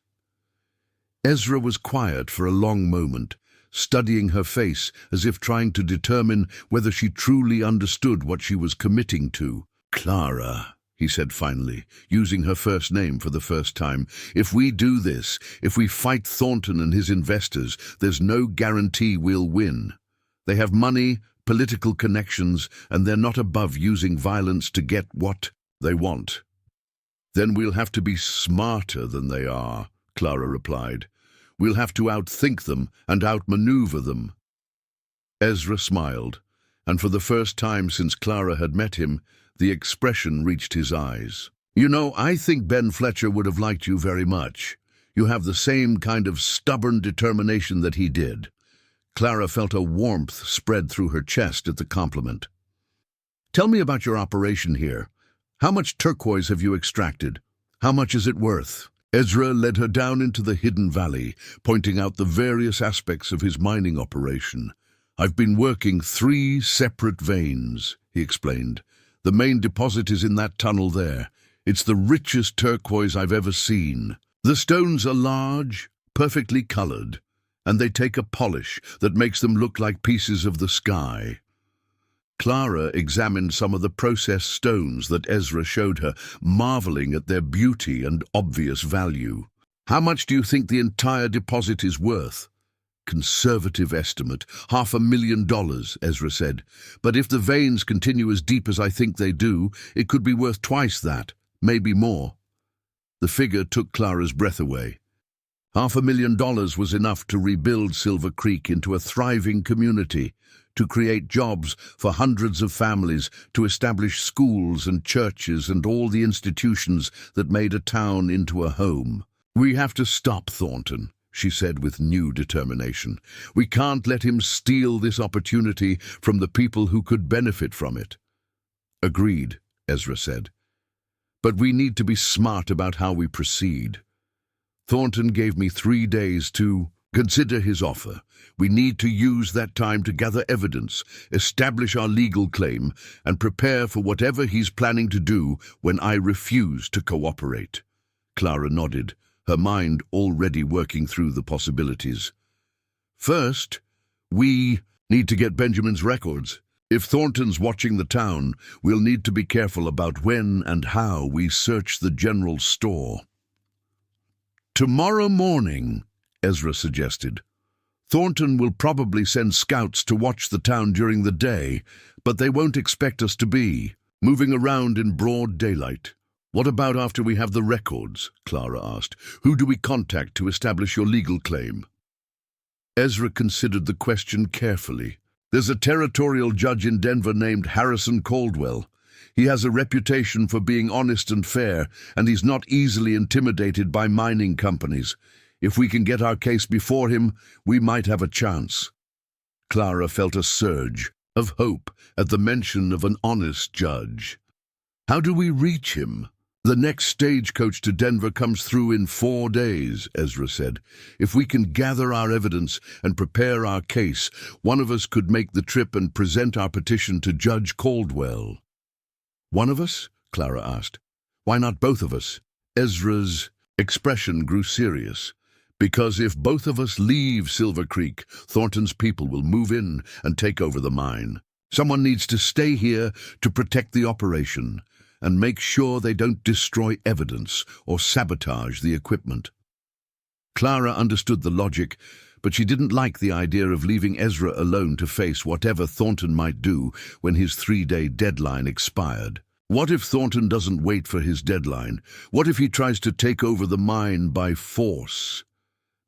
Ezra was quiet for a long moment, studying her face as if trying to determine whether she truly understood what she was committing to. Clara, he said finally, using her first name for the first time, if we do this, if we fight Thornton and his investors, there's no guarantee we'll win. They have money, political connections, and they're not above using violence to get what they want. Then we'll have to be smarter than they are, Clara replied. We'll have to outthink them and outmaneuver them. Ezra smiled, and for the first time since Clara had met him, the expression reached his eyes. You know, I think Ben Fletcher would have liked you very much. You have the same kind of stubborn determination that he did. Clara felt a warmth spread through her chest at the compliment. Tell me about your operation here. How much turquoise have you extracted? How much is it worth? Ezra led her down into the hidden valley, pointing out the various aspects of his mining operation. I've been working 3 separate veins, he explained. The main deposit is in that tunnel there. It's the richest turquoise I've ever seen. The stones are large, perfectly colored, and they take a polish that makes them look like pieces of the sky. Clara examined some of the processed stones that Ezra showed her, marveling at their beauty and obvious value. How much do you think the entire deposit is worth? Conservative estimate, $500,000, Ezra said. But if the veins continue as deep as I think they do, it could be worth twice that, maybe more. The figure took Clara's breath away. $500,000 was enough to rebuild Silver Creek into a thriving community, to create jobs for hundreds of families, to establish schools and churches and all the institutions that made a town into a home. We have to stop Thornton, she said with new determination. We can't let him steal this opportunity from the people who could benefit from it. Agreed, Ezra said. But we need to be smart about how we proceed. Thornton gave me 3 days to consider his offer. We need to use that time to gather evidence, establish our legal claim, and prepare for whatever he's planning to do when I refuse to cooperate. Clara nodded, her mind already working through the possibilities. First, we need to get Benjamin's records. If Thornton's watching the town, we'll need to be careful about when and how we search the general store. Tomorrow morning, Ezra suggested. Thornton will probably send scouts to watch the town during the day, but they won't expect us to be moving around in broad daylight. What about after we have the records? Clara asked. Who do we contact to establish your legal claim? Ezra considered the question carefully. There's a territorial judge in Denver named Harrison Caldwell. He has a reputation for being honest and fair, and he's not easily intimidated by mining companies. If we can get our case before him, we might have a chance. Clara felt a surge of hope at the mention of an honest judge. How do we reach him? The next stagecoach to Denver comes through in 4 days, Ezra said. If we can gather our evidence and prepare our case, one of us could make the trip and present our petition to Judge Caldwell. One of us? Clara asked. Why not both of us? Ezra's expression grew serious. Because if both of us leave Silver Creek, Thornton's people will move in and take over the mine. Someone needs to stay here to protect the operation and make sure they don't destroy evidence or sabotage the equipment. Clara understood the logic, but she didn't like the idea of leaving Ezra alone to face whatever Thornton might do when his 3-day deadline expired. What if Thornton doesn't wait for his deadline? What if he tries to take over the mine by force?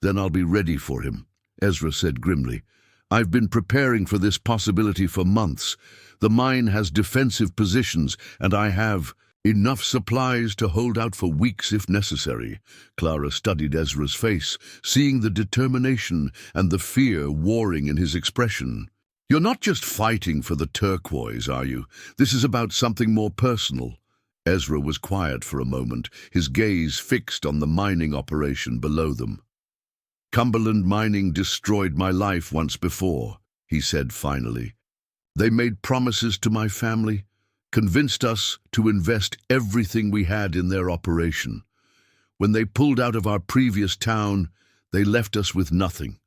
Then I'll be ready for him, Ezra said grimly. I've been preparing for this possibility for months. The mine has defensive positions, and I have enough supplies to hold out for weeks if necessary. Clara studied Ezra's face, seeing the determination and the fear warring in his expression. You're not just fighting for the turquoise, are you? This is about something more personal. Ezra was quiet for a moment, his gaze fixed on the mining operation below them. Cumberland Mining destroyed my life once before, he said finally. They made promises to my family, convinced us to invest everything we had in their operation. When they pulled out of our previous town, they left us with nothing.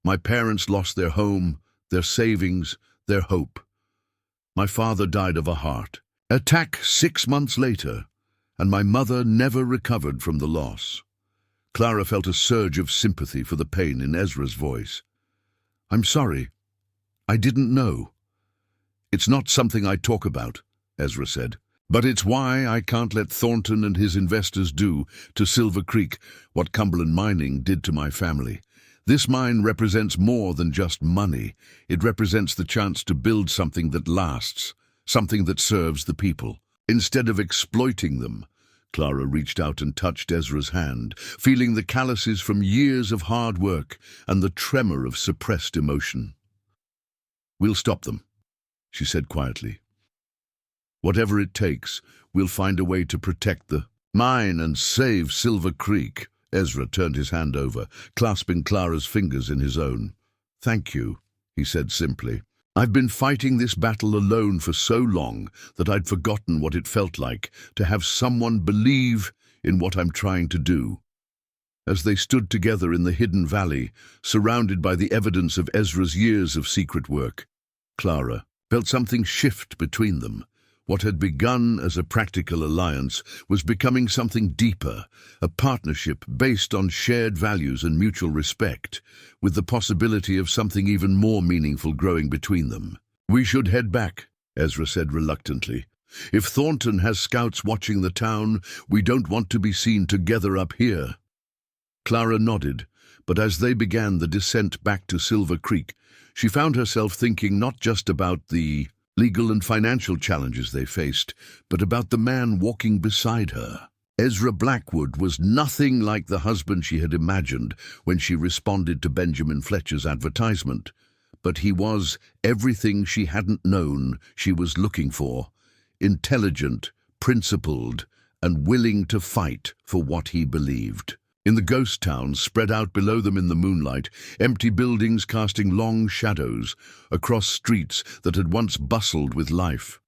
My parents lost their home, their savings, their hope. My father died of a heart attack 6 months later, and my mother never recovered from the loss. Clara felt a surge of sympathy for the pain in Ezra's voice. I'm sorry. I didn't know. It's not something I talk about, Ezra said. But it's why I can't let Thornton and his investors do to Silver Creek what Cumberland Mining did to my family. This mine represents more than just money. It represents the chance to build something that lasts, something that serves the people. Instead of exploiting them, Clara reached out and touched Ezra's hand, feeling the calluses from years of hard work and the tremor of suppressed emotion. We'll stop them, she said quietly. Whatever it takes, we'll find a way to protect the mine and save Silver Creek. Ezra turned his hand over, clasping Clara's fingers in his own. Thank you, he said simply. I've been fighting this battle alone for so long that I'd forgotten what it felt like to have someone believe in what I'm trying to do. As they stood together in the hidden valley, surrounded by the evidence of Ezra's years of secret work, Clara felt something shift between them. What had begun as a practical alliance was becoming something deeper, a partnership based on shared values and mutual respect, with the possibility of something even more meaningful growing between them. We should head back, Ezra said reluctantly. If Thornton has scouts watching the town, we don't want to be seen together up here. Clara nodded, but as they began the descent back to Silver Creek, she found herself thinking not just about the legal and financial challenges they faced, but about the man walking beside her. Ezra Blackwood was nothing like the husband she had imagined when she responded to Benjamin Fletcher's advertisement, but he was everything she hadn't known she was looking for: intelligent, principled, and willing to fight for what he believed. In the ghost town spread out below them in the moonlight, empty buildings casting long shadows across streets that had once bustled with life.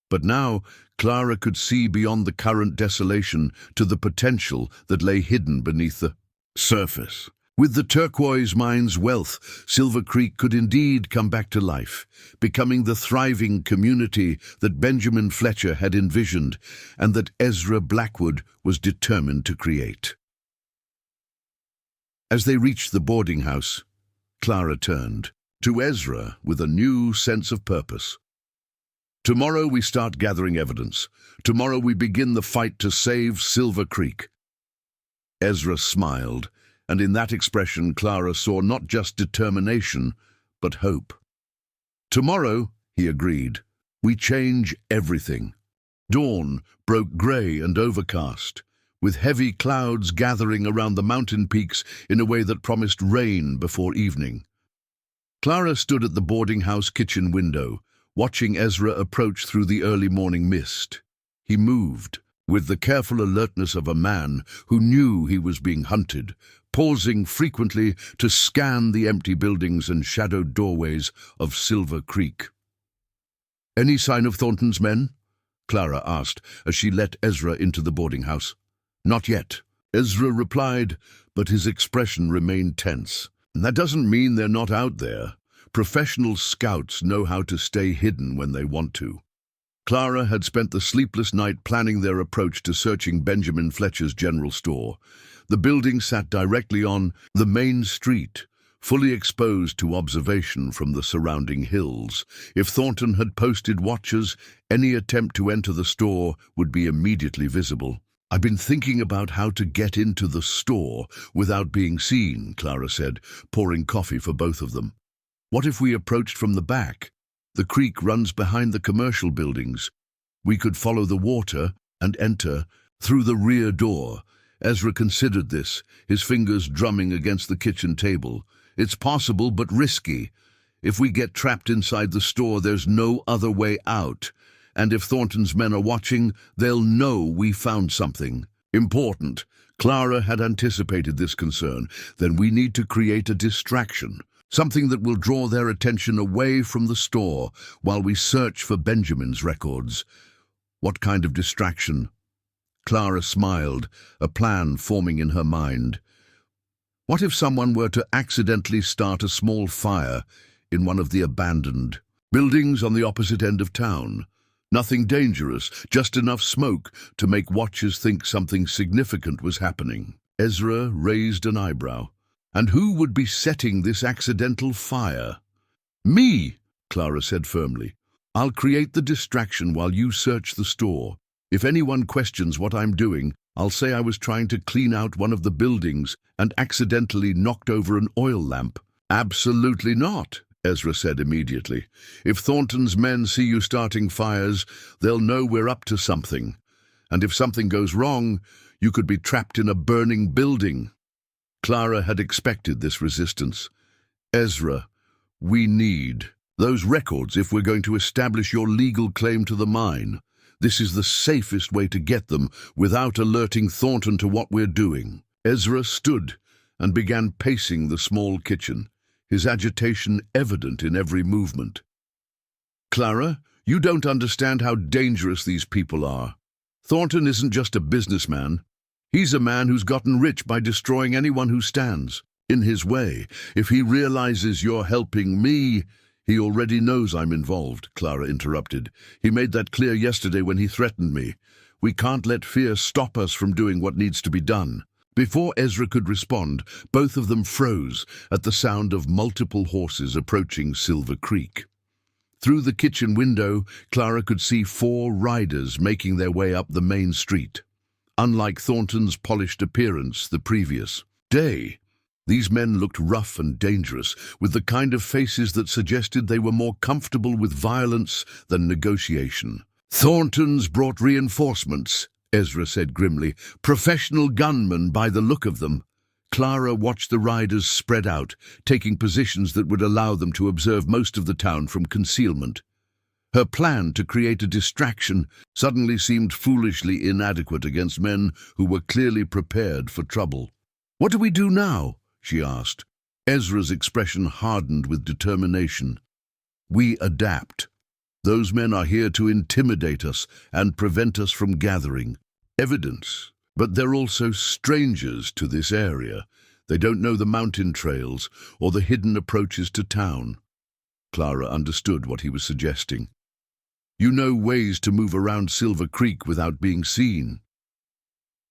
But now Clara could see beyond the current desolation to the potential that lay hidden beneath the surface. With the turquoise mine's wealth, Silver Creek could indeed come back to life, becoming the thriving community that Benjamin Fletcher had envisioned and that Ezra Blackwood was determined to create. As they reached the boarding house, Clara turned to Ezra with a new sense of purpose. Tomorrow we start gathering evidence. Tomorrow we begin the fight to save Silver Creek. Ezra smiled, and in that expression Clara saw not just determination, but hope. Tomorrow, he agreed, we change everything. Dawn broke grey and overcast, with heavy clouds gathering around the mountain peaks in a way that promised rain before evening. Clara stood at the boarding house kitchen window, watching Ezra approach through the early morning mist. He moved, with the careful alertness of a man who knew he was being hunted, pausing frequently to scan the empty buildings and shadowed doorways of Silver Creek. "Any sign of Thornton's men?" Clara asked as she let Ezra into the boarding house. "Not yet," Ezra replied, but his expression remained tense. "That doesn't mean they're not out there. Professional scouts know how to stay hidden when they want to." Clara had spent the sleepless night planning their approach to searching Benjamin Fletcher's general store. The building sat directly on the main street, fully exposed to observation from the surrounding hills. If Thornton had posted watchers, any attempt to enter the store would be immediately visible. "I've been thinking about how to get into the store without being seen," Clara said, pouring coffee for both of them. "What if we approached from the back? The creek runs behind the commercial buildings. We could follow the water and enter through the rear door." Ezra considered this, his fingers drumming against the kitchen table. "It's possible, but risky. If we get trapped inside the store, there's no other way out. And if Thornton's men are watching, they'll know we found something important." Clara had anticipated this concern. "Then we need to create a distraction. Something that will draw their attention away from the store while we search for Benjamin's records." "What kind of distraction?" Clara smiled, a plan forming in her mind. "What if someone were to accidentally start a small fire in one of the abandoned buildings on the opposite end of town? Nothing dangerous, just enough smoke to make watchers think something significant was happening." Ezra raised an eyebrow. "And who would be setting this accidental fire?" "Me," Clara said firmly. "I'll create the distraction while you search the store. If anyone questions what I'm doing, I'll say I was trying to clean out one of the buildings and accidentally knocked over an oil lamp." "Absolutely not," Ezra said immediately. "If Thornton's men see you starting fires, they'll know we're up to something. And if something goes wrong, you could be trapped in a burning building." Clara had expected this resistance. "Ezra, we need those records if we're going to establish your legal claim to the mine. This is the safest way to get them without alerting Thornton to what we're doing." Ezra stood and began pacing the small kitchen, his agitation evident in every movement. "Clara, you don't understand how dangerous these people are. Thornton isn't just a businessman. He's a man who's gotten rich by destroying anyone who stands in his way. If he realizes you're helping me—" "He already knows I'm involved," Clara interrupted. "He made that clear yesterday when he threatened me. We can't let fear stop us from doing what needs to be done." Before Ezra could respond, both of them froze at the sound of multiple horses approaching Silver Creek. Through the kitchen window, Clara could see 4 riders making their way up the main street. Unlike Thornton's polished appearance the previous day, these men looked rough and dangerous, with the kind of faces that suggested they were more comfortable with violence than negotiation. "Thornton's brought reinforcements," Ezra said grimly. "Professional gunmen by the look of them." Clara watched the riders spread out, taking positions that would allow them to observe most of the town from concealment. Her plan to create a distraction suddenly seemed foolishly inadequate against men who were clearly prepared for trouble. "What do we do now?" she asked. Ezra's expression hardened with determination. "We adapt. Those men are here to intimidate us and prevent us from gathering evidence. But they're also strangers to this area. They don't know the mountain trails or the hidden approaches to town." Clara understood what he was suggesting. "You know ways to move around Silver Creek without being seen."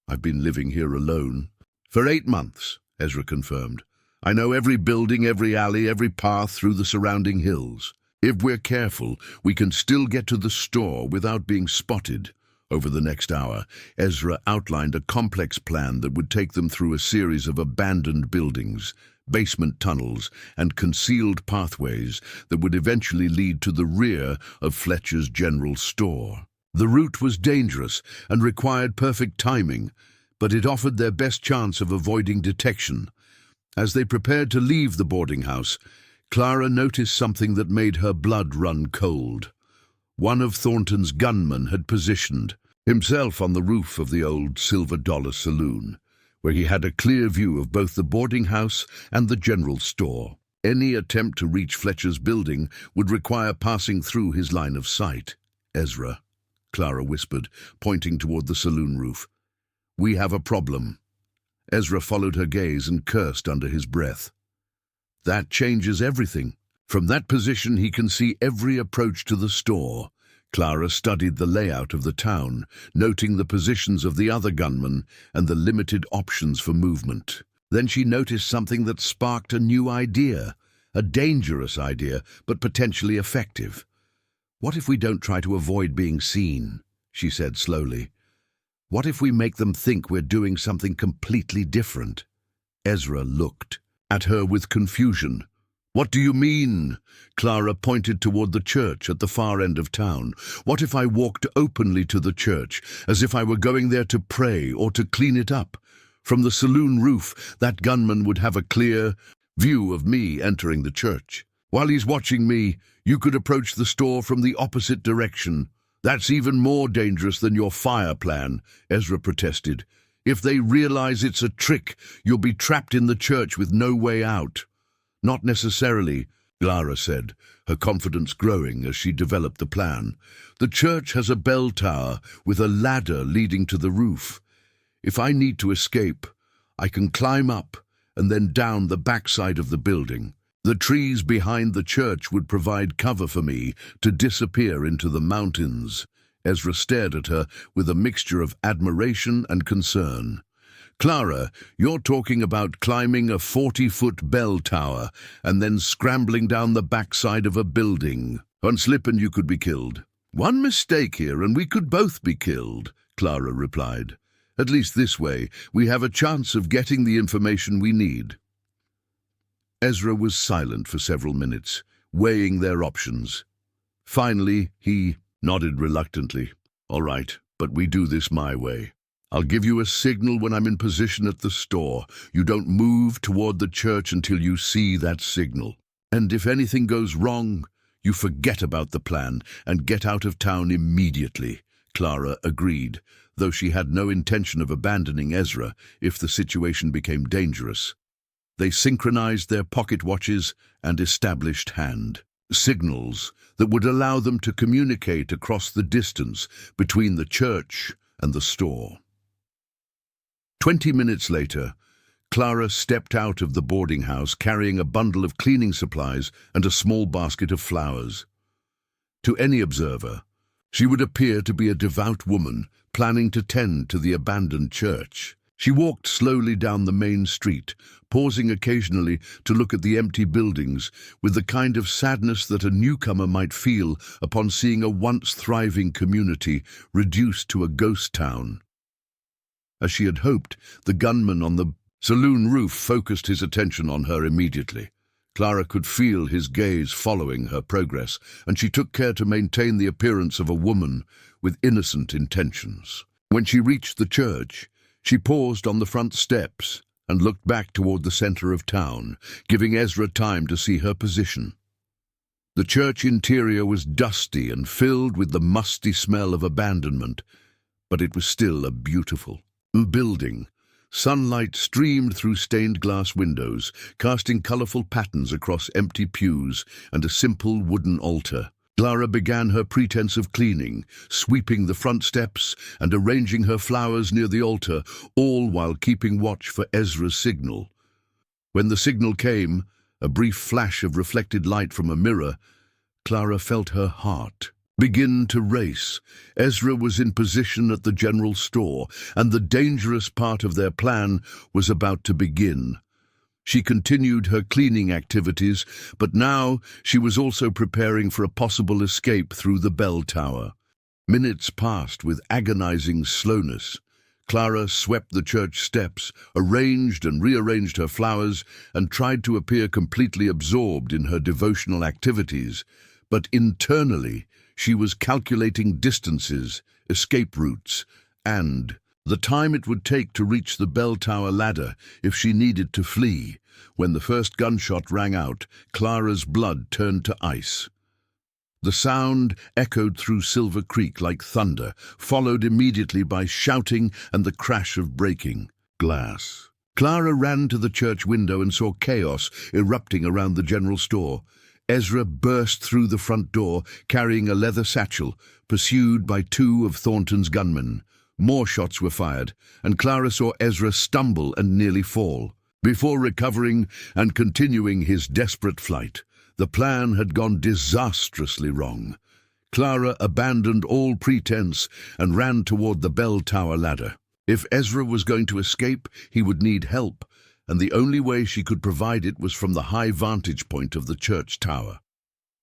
"I've been living here alone." "For 8 months, Ezra confirmed. "I know every building, every alley, every path through the surrounding hills. If we're careful, we can still get to the store without being spotted." Over the next hour, Ezra outlined a complex plan that would take them through a series of abandoned buildings, basement tunnels, and concealed pathways that would eventually lead to the rear of Fletcher's general store. The route was dangerous and required perfect timing, but it offered their best chance of avoiding detection. As they prepared to leave the boarding house, Clara noticed something that made her blood run cold. One of Thornton's gunmen had positioned himself on the roof of the old Silver Dollar Saloon, where he had a clear view of both the boarding house and the general store. Any attempt to reach Fletcher's building would require passing through his line of sight. "Ezra," Clara whispered, pointing toward the saloon roof. "We have a problem." Ezra followed her gaze and cursed under his breath. "That changes everything. From that position he can see every approach to the store." Clara studied the layout of the town, noting the positions of the other gunmen and the limited options for movement. Then she noticed something that sparked a new idea, a dangerous idea, but potentially effective. "What if we don't try to avoid being seen?" she said slowly. "What if we make them think we're doing something completely different?" Ezra looked at her with confusion. "What do you mean?" Clara pointed toward the church at the far end of town. "What if I walked openly to the church, as if I were going there to pray or to clean it up? From the saloon roof, that gunman would have a clear view of me entering the church. While he's watching me, you could approach the store from the opposite direction." "That's even more dangerous than your fire plan," Ezra protested. "If they realize it's a trick, you'll be trapped in the church with no way out." "Not necessarily," Clara said, her confidence growing as she developed the plan. "The church has a bell tower with a ladder leading to the roof. If I need to escape, I can climb up and then down the backside of the building. The trees behind the church would provide cover for me to disappear into the mountains." Ezra stared at her with a mixture of admiration and concern. "Clara, you're talking about climbing a 40-foot bell tower and then scrambling down the backside of a building. On slip and you could be killed." "One mistake here and we could both be killed," Clara replied. "At least this way, we have a chance of getting the information we need." Ezra was silent for several minutes, weighing their options. Finally, he nodded reluctantly. "All right, but we do this my way. I'll give you a signal when I'm in position at the store. You don't move toward the church until you see that signal. And if anything goes wrong, you forget about the plan and get out of town immediately." Clara agreed, though she had no intention of abandoning Ezra if the situation became dangerous. They synchronized their pocket watches and established hand signals that would allow them to communicate across the distance between the church and the store. 20 minutes later, Clara stepped out of the boarding house carrying a bundle of cleaning supplies and a small basket of flowers. To any observer, she would appear to be a devout woman planning to tend to the abandoned church. She walked slowly down the main street, pausing occasionally to look at the empty buildings with the kind of sadness that a newcomer might feel upon seeing a once thriving community reduced to a ghost town. As she had hoped, the gunman on the saloon roof focused his attention on her immediately. Clara could feel his gaze following her progress, and she took care to maintain the appearance of a woman with innocent intentions. When she reached the church, she paused on the front steps and looked back toward the center of town, giving Ezra time to see her position. The church interior was dusty and filled with the musty smell of abandonment, but it was still a beautiful building. Sunlight streamed through stained glass windows, casting colorful patterns across empty pews and a simple wooden altar. Clara began her pretense of cleaning, sweeping the front steps and arranging her flowers near the altar, all while keeping watch for Ezra's signal. When the signal came, a brief flash of reflected light from a mirror, Clara felt her heart begin to race. Ezra was in position at the general store, and the dangerous part of their plan was about to begin. She continued her cleaning activities, but now she was also preparing for a possible escape through the bell tower. Minutes passed with agonizing slowness. Clara swept the church steps, arranged and rearranged her flowers, and tried to appear completely absorbed in her devotional activities. But internally, she was calculating distances, escape routes, and the time it would take to reach the bell tower ladder if she needed to flee. When the first gunshot rang out, Clara's blood turned to ice. The sound echoed through Silver Creek like thunder, followed immediately by shouting and the crash of breaking glass. Clara ran to the church window and saw chaos erupting around the general store. Ezra burst through the front door, carrying a leather satchel, pursued by two of Thornton's gunmen. More shots were fired, and Clara saw Ezra stumble and nearly fall. Before recovering and continuing his desperate flight, the plan had gone disastrously wrong. Clara abandoned all pretense and ran toward the bell tower ladder. If Ezra was going to escape, he would need help, and the only way she could provide it was from the high vantage point of the church tower.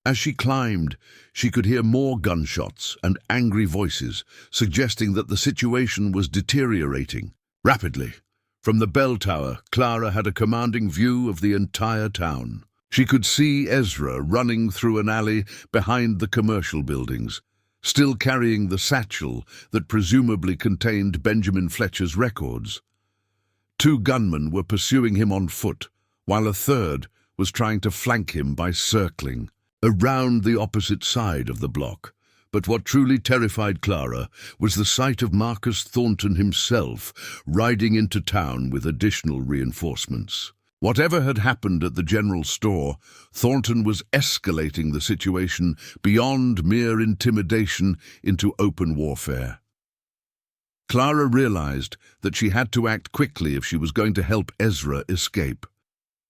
As she climbed, she could hear more gunshots and angry voices, suggesting that the situation was deteriorating rapidly. From the bell tower, Clara had a commanding view of the entire town. She could see Ezra running through an alley behind the commercial buildings, still carrying the satchel that presumably contained Benjamin Fletcher's records. Two gunmen were pursuing him on foot, while a third was trying to flank him by circling around the opposite side of the block. But what truly terrified Clara was the sight of Marcus Thornton himself riding into town with additional reinforcements. Whatever had happened at the general store, Thornton was escalating the situation beyond mere intimidation into open warfare. Clara realized that she had to act quickly if she was going to help Ezra escape.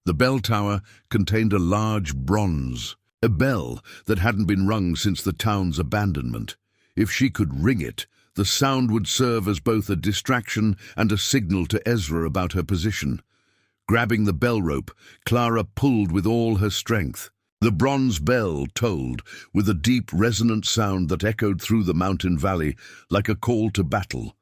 The bell tower contained a large bronze, a bell that hadn't been rung since the town's abandonment. If she could ring it, the sound would serve as both a distraction and a signal to Ezra about her position. Grabbing the bell rope, Clara pulled with all her strength. The bronze bell tolled, with a deep, resonant sound that echoed through the mountain valley like a call to battle.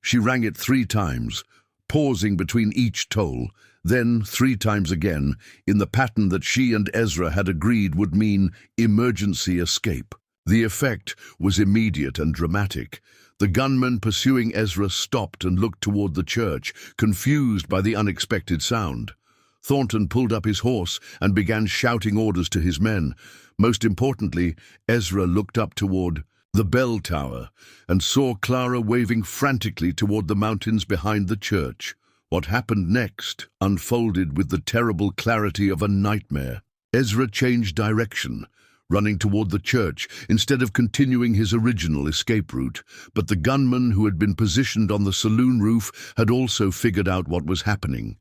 She rang it 3 times, pausing between each toll, then 3 times again, in the pattern that she and Ezra had agreed would mean emergency escape. The effect was immediate and dramatic. The gunmen pursuing Ezra stopped and looked toward the church, confused by the unexpected sound. Thornton pulled up his horse and began shouting orders to his men. Most importantly, Ezra looked up toward the bell tower and saw Clara waving frantically toward the mountains behind the church. What happened next unfolded with the terrible clarity of a nightmare. Ezra changed direction, running toward the church instead of continuing his original escape route, but the gunman who had been positioned on the saloon roof had also figured out what was happening.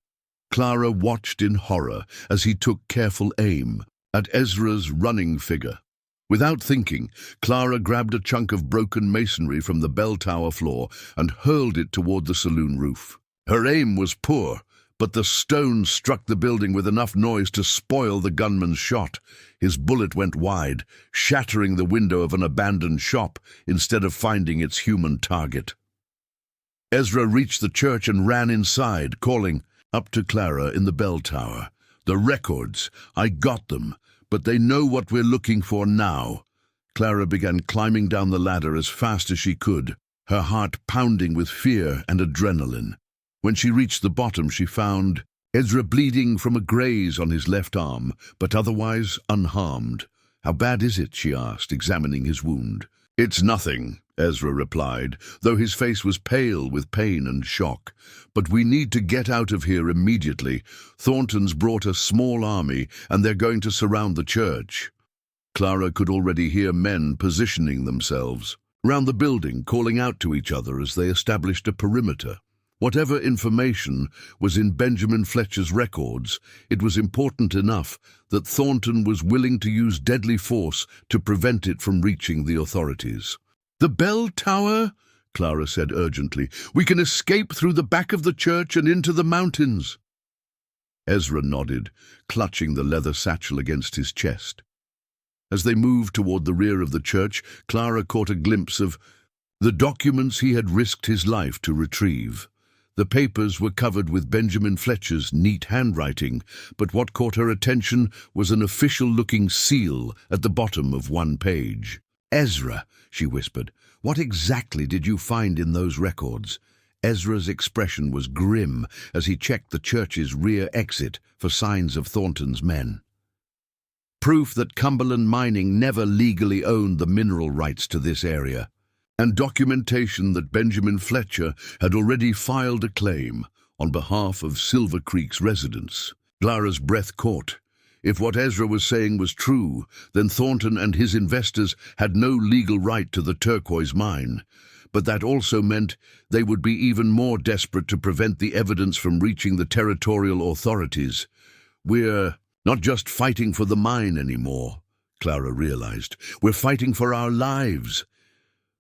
Clara watched in horror as he took careful aim at Ezra's running figure. Without thinking, Clara grabbed a chunk of broken masonry from the bell tower floor and hurled it toward the saloon roof. Her aim was poor, but the stone struck the building with enough noise to spoil the gunman's shot. His bullet went wide, shattering the window of an abandoned shop instead of finding its human target. Ezra reached the church and ran inside, calling up to Clara in the bell tower. "The records, I got them, but they know what we're looking for now." Clara began climbing down the ladder as fast as she could, her heart pounding with fear and adrenaline. When she reached the bottom, she found Ezra bleeding from a graze on his left arm, but otherwise unharmed. "How bad is it?" she asked, examining his wound. "It's nothing," Ezra replied, though his face was pale with pain and shock. "But we need to get out of here immediately. Thornton's brought a small army, and they're going to surround the church." Clara could already hear men positioning themselves round the building, calling out to each other as they established a perimeter. Whatever information was in Benjamin Fletcher's records, it was important enough that Thornton was willing to use deadly force to prevent it from reaching the authorities. "The bell tower?" Clara said urgently. "We can escape through the back of the church and into the mountains." Ezra nodded, clutching the leather satchel against his chest. As they moved toward the rear of the church, Clara caught a glimpse of the documents he had risked his life to retrieve. The papers were covered with Benjamin Fletcher's neat handwriting, but what caught her attention was an official-looking seal at the bottom of one page. "Ezra," she whispered, "what exactly did you find in those records?" Ezra's expression was grim as he checked the church's rear exit for signs of Thornton's men. proof that Cumberland Mining never legally owned the mineral rights to this area, and documentation that Benjamin Fletcher had already filed a claim on behalf of Silver Creek's residents. Clara's breath caught. If what Ezra was saying was true, then Thornton and his investors had no legal right to the turquoise mine. But that also meant they would be even more desperate to prevent the evidence from reaching the territorial authorities. We're not just fighting for the mine anymore, Clara realized. We're fighting for our lives.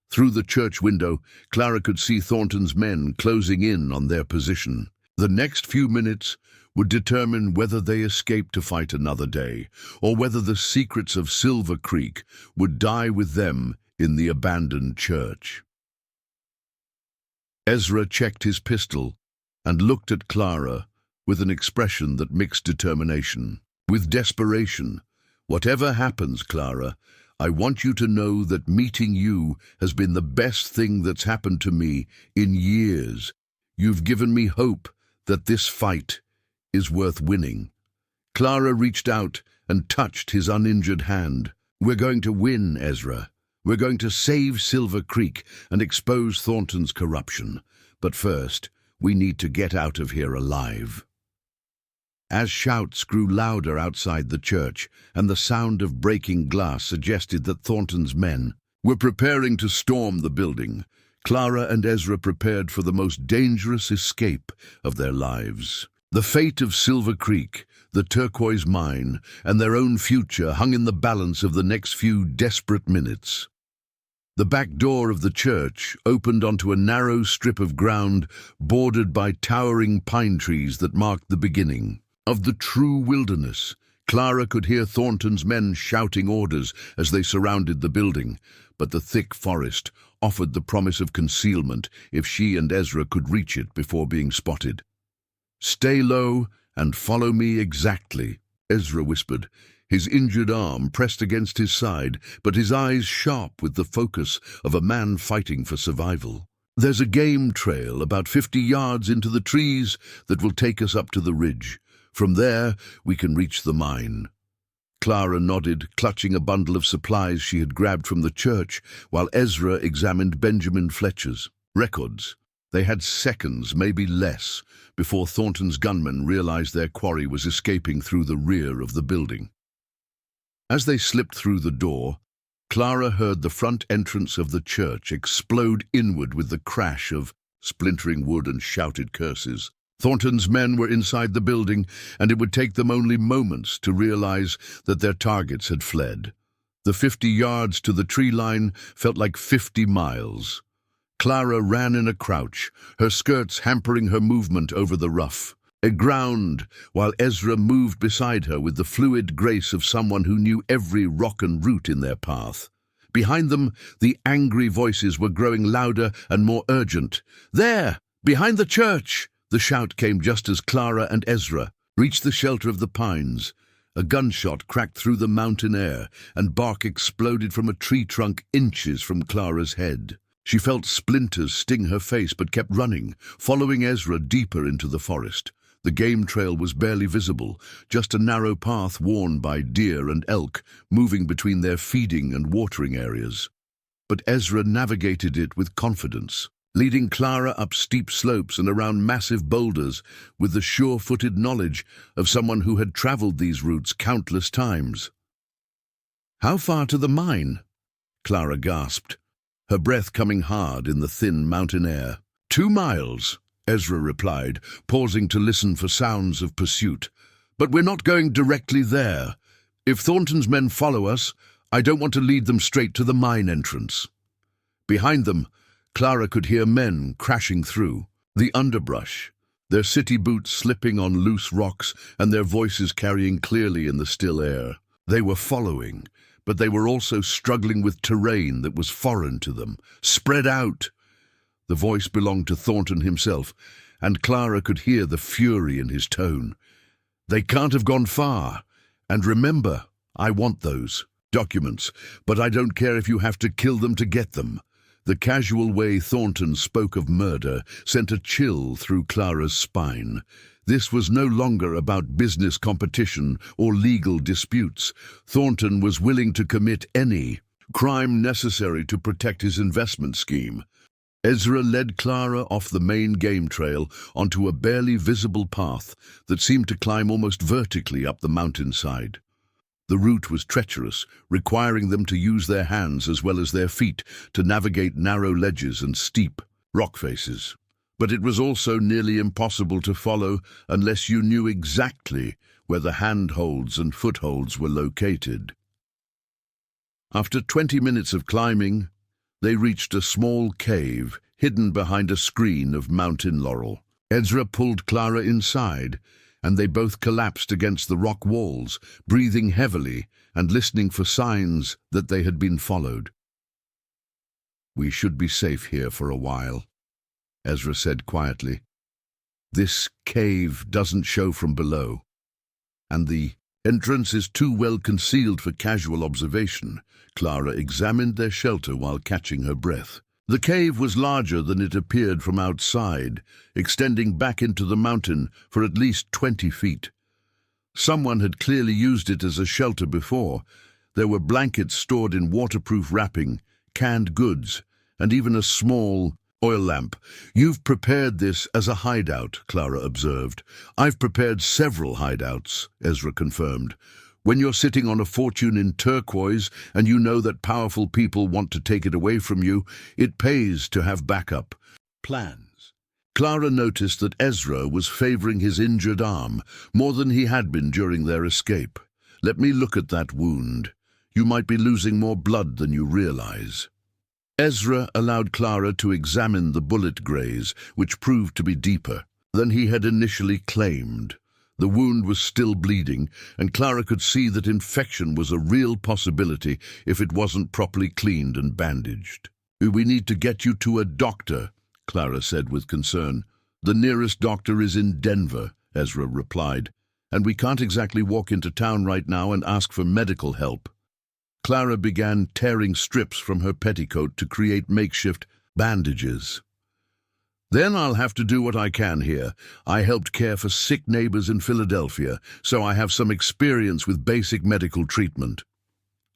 Through the church window, Clara could see Thornton's men closing in on their position. The next few minutes would determine whether they escaped to fight another day, or whether the secrets of Silver Creek would die with them in the abandoned church. Ezra checked his pistol and looked at Clara with an expression that mixed determination with desperation. "Whatever happens, Clara, I want you to know that meeting you has been the best thing that's happened to me in years. You've given me hope that this fight is worth winning." Clara reached out and touched his uninjured hand. "We're going to win, Ezra. We're going to save Silver Creek and expose Thornton's corruption. But first, we need to get out of here alive." As shouts grew louder outside the church and the sound of breaking glass suggested that Thornton's men were preparing to storm the building, Clara and Ezra prepared for the most dangerous escape of their lives. The fate of Silver Creek, the turquoise mine, and their own future hung in the balance of the next few desperate minutes. The back door of the church opened onto a narrow strip of ground bordered by towering pine trees that marked the beginning of the true wilderness. Clara could hear Thornton's men shouting orders as they surrounded the building, but the thick forest offered the promise of concealment if she and Ezra could reach it before being spotted. "Stay low and follow me exactly," Ezra whispered, his injured arm pressed against his side, but his eyes sharp with the focus of a man fighting for survival. "There's a game trail about 50 yards into the trees that will take us up to the ridge. From there, we can reach the mine." Clara nodded, clutching a bundle of supplies she had grabbed from the church, while Ezra examined Benjamin Fletcher's records. They had seconds, maybe less, before Thornton's gunmen realized their quarry was escaping through the rear of the building. As they slipped through the door, Clara heard the front entrance of the church explode inward with the crash of splintering wood and shouted curses. Thornton's men were inside the building, and it would take them only moments to realize that their targets had fled. The 50 yards to the tree line felt like 50 miles. Clara ran in a crouch, her skirts hampering her movement over the rough ground, while Ezra moved beside her with the fluid grace of someone who knew every rock and root in their path. Behind them, the angry voices were growing louder and more urgent. "There! Behind the church!" The shout came just as Clara and Ezra reached the shelter of the pines. A gunshot cracked through the mountain air, and bark exploded from a tree trunk inches from Clara's head. She felt splinters sting her face but kept running, following Ezra deeper into the forest. The game trail was barely visible, just a narrow path worn by deer and elk, moving between their feeding and watering areas. But Ezra navigated it with confidence, leading Clara up steep slopes and around massive boulders with the sure-footed knowledge of someone who had traveled these routes countless times. "How far to the mine?" Clara gasped, her breath coming hard in the thin mountain air. 2 miles, Ezra replied, pausing to listen for sounds of pursuit. "But we're not going directly there. If Thornton's men follow us, I don't want to lead them straight to the mine entrance." Behind them, Clara could hear men crashing through the underbrush, their city boots slipping on loose rocks and their voices carrying clearly in the still air. They were following, but they were also struggling with terrain that was foreign to them. "Spread out!" The voice belonged to Thornton himself, and Clara could hear the fury in his tone. "They can't have gone far. And remember, I want those documents, but I don't care if you have to kill them to get them." The casual way Thornton spoke of murder sent a chill through Clara's spine. This was no longer about business competition or legal disputes. Thornton was willing to commit any crime necessary to protect his investment scheme. Ezra led Clara off the main game trail onto a barely visible path that seemed to climb almost vertically up the mountainside. The route was treacherous, requiring them to use their hands as well as their feet to navigate narrow ledges and steep rock faces. But it was also nearly impossible to follow unless you knew exactly where the handholds and footholds were located. After 20 minutes of climbing, they reached a small cave hidden behind a screen of mountain laurel. Ezra pulled Clara inside, and they both collapsed against the rock walls, breathing heavily and listening for signs that they had been followed. "We should be safe here for a while," Ezra said quietly. "This cave doesn't show from below, and the entrance is too well concealed for casual observation." Clara examined their shelter while catching her breath. The cave was larger than it appeared from outside, extending back into the mountain for at least 20 feet. Someone had clearly used it as a shelter before. There were blankets stored in waterproof wrapping, canned goods, and even a small oil lamp. "You've prepared this as a hideout," Clara observed. "I've prepared several hideouts," Ezra confirmed. "When you're sitting on a fortune in turquoise and you know that powerful people want to take it away from you, it pays to have backup plans." Clara noticed that Ezra was favoring his injured arm more than he had been during their escape. "Let me look at that wound. You might be losing more blood than you realize." Ezra allowed Clara to examine the bullet graze, which proved to be deeper than he had initially claimed. The wound was still bleeding, and Clara could see that infection was a real possibility if it wasn't properly cleaned and bandaged. "We need to get you to a doctor," Clara said with concern. "The nearest doctor is in Denver," Ezra replied, "and we can't exactly walk into town right now and ask for medical help." Clara began tearing strips from her petticoat to create makeshift bandages. "Then I'll have to do what I can here. I helped care for sick neighbors in Philadelphia, so I have some experience with basic medical treatment."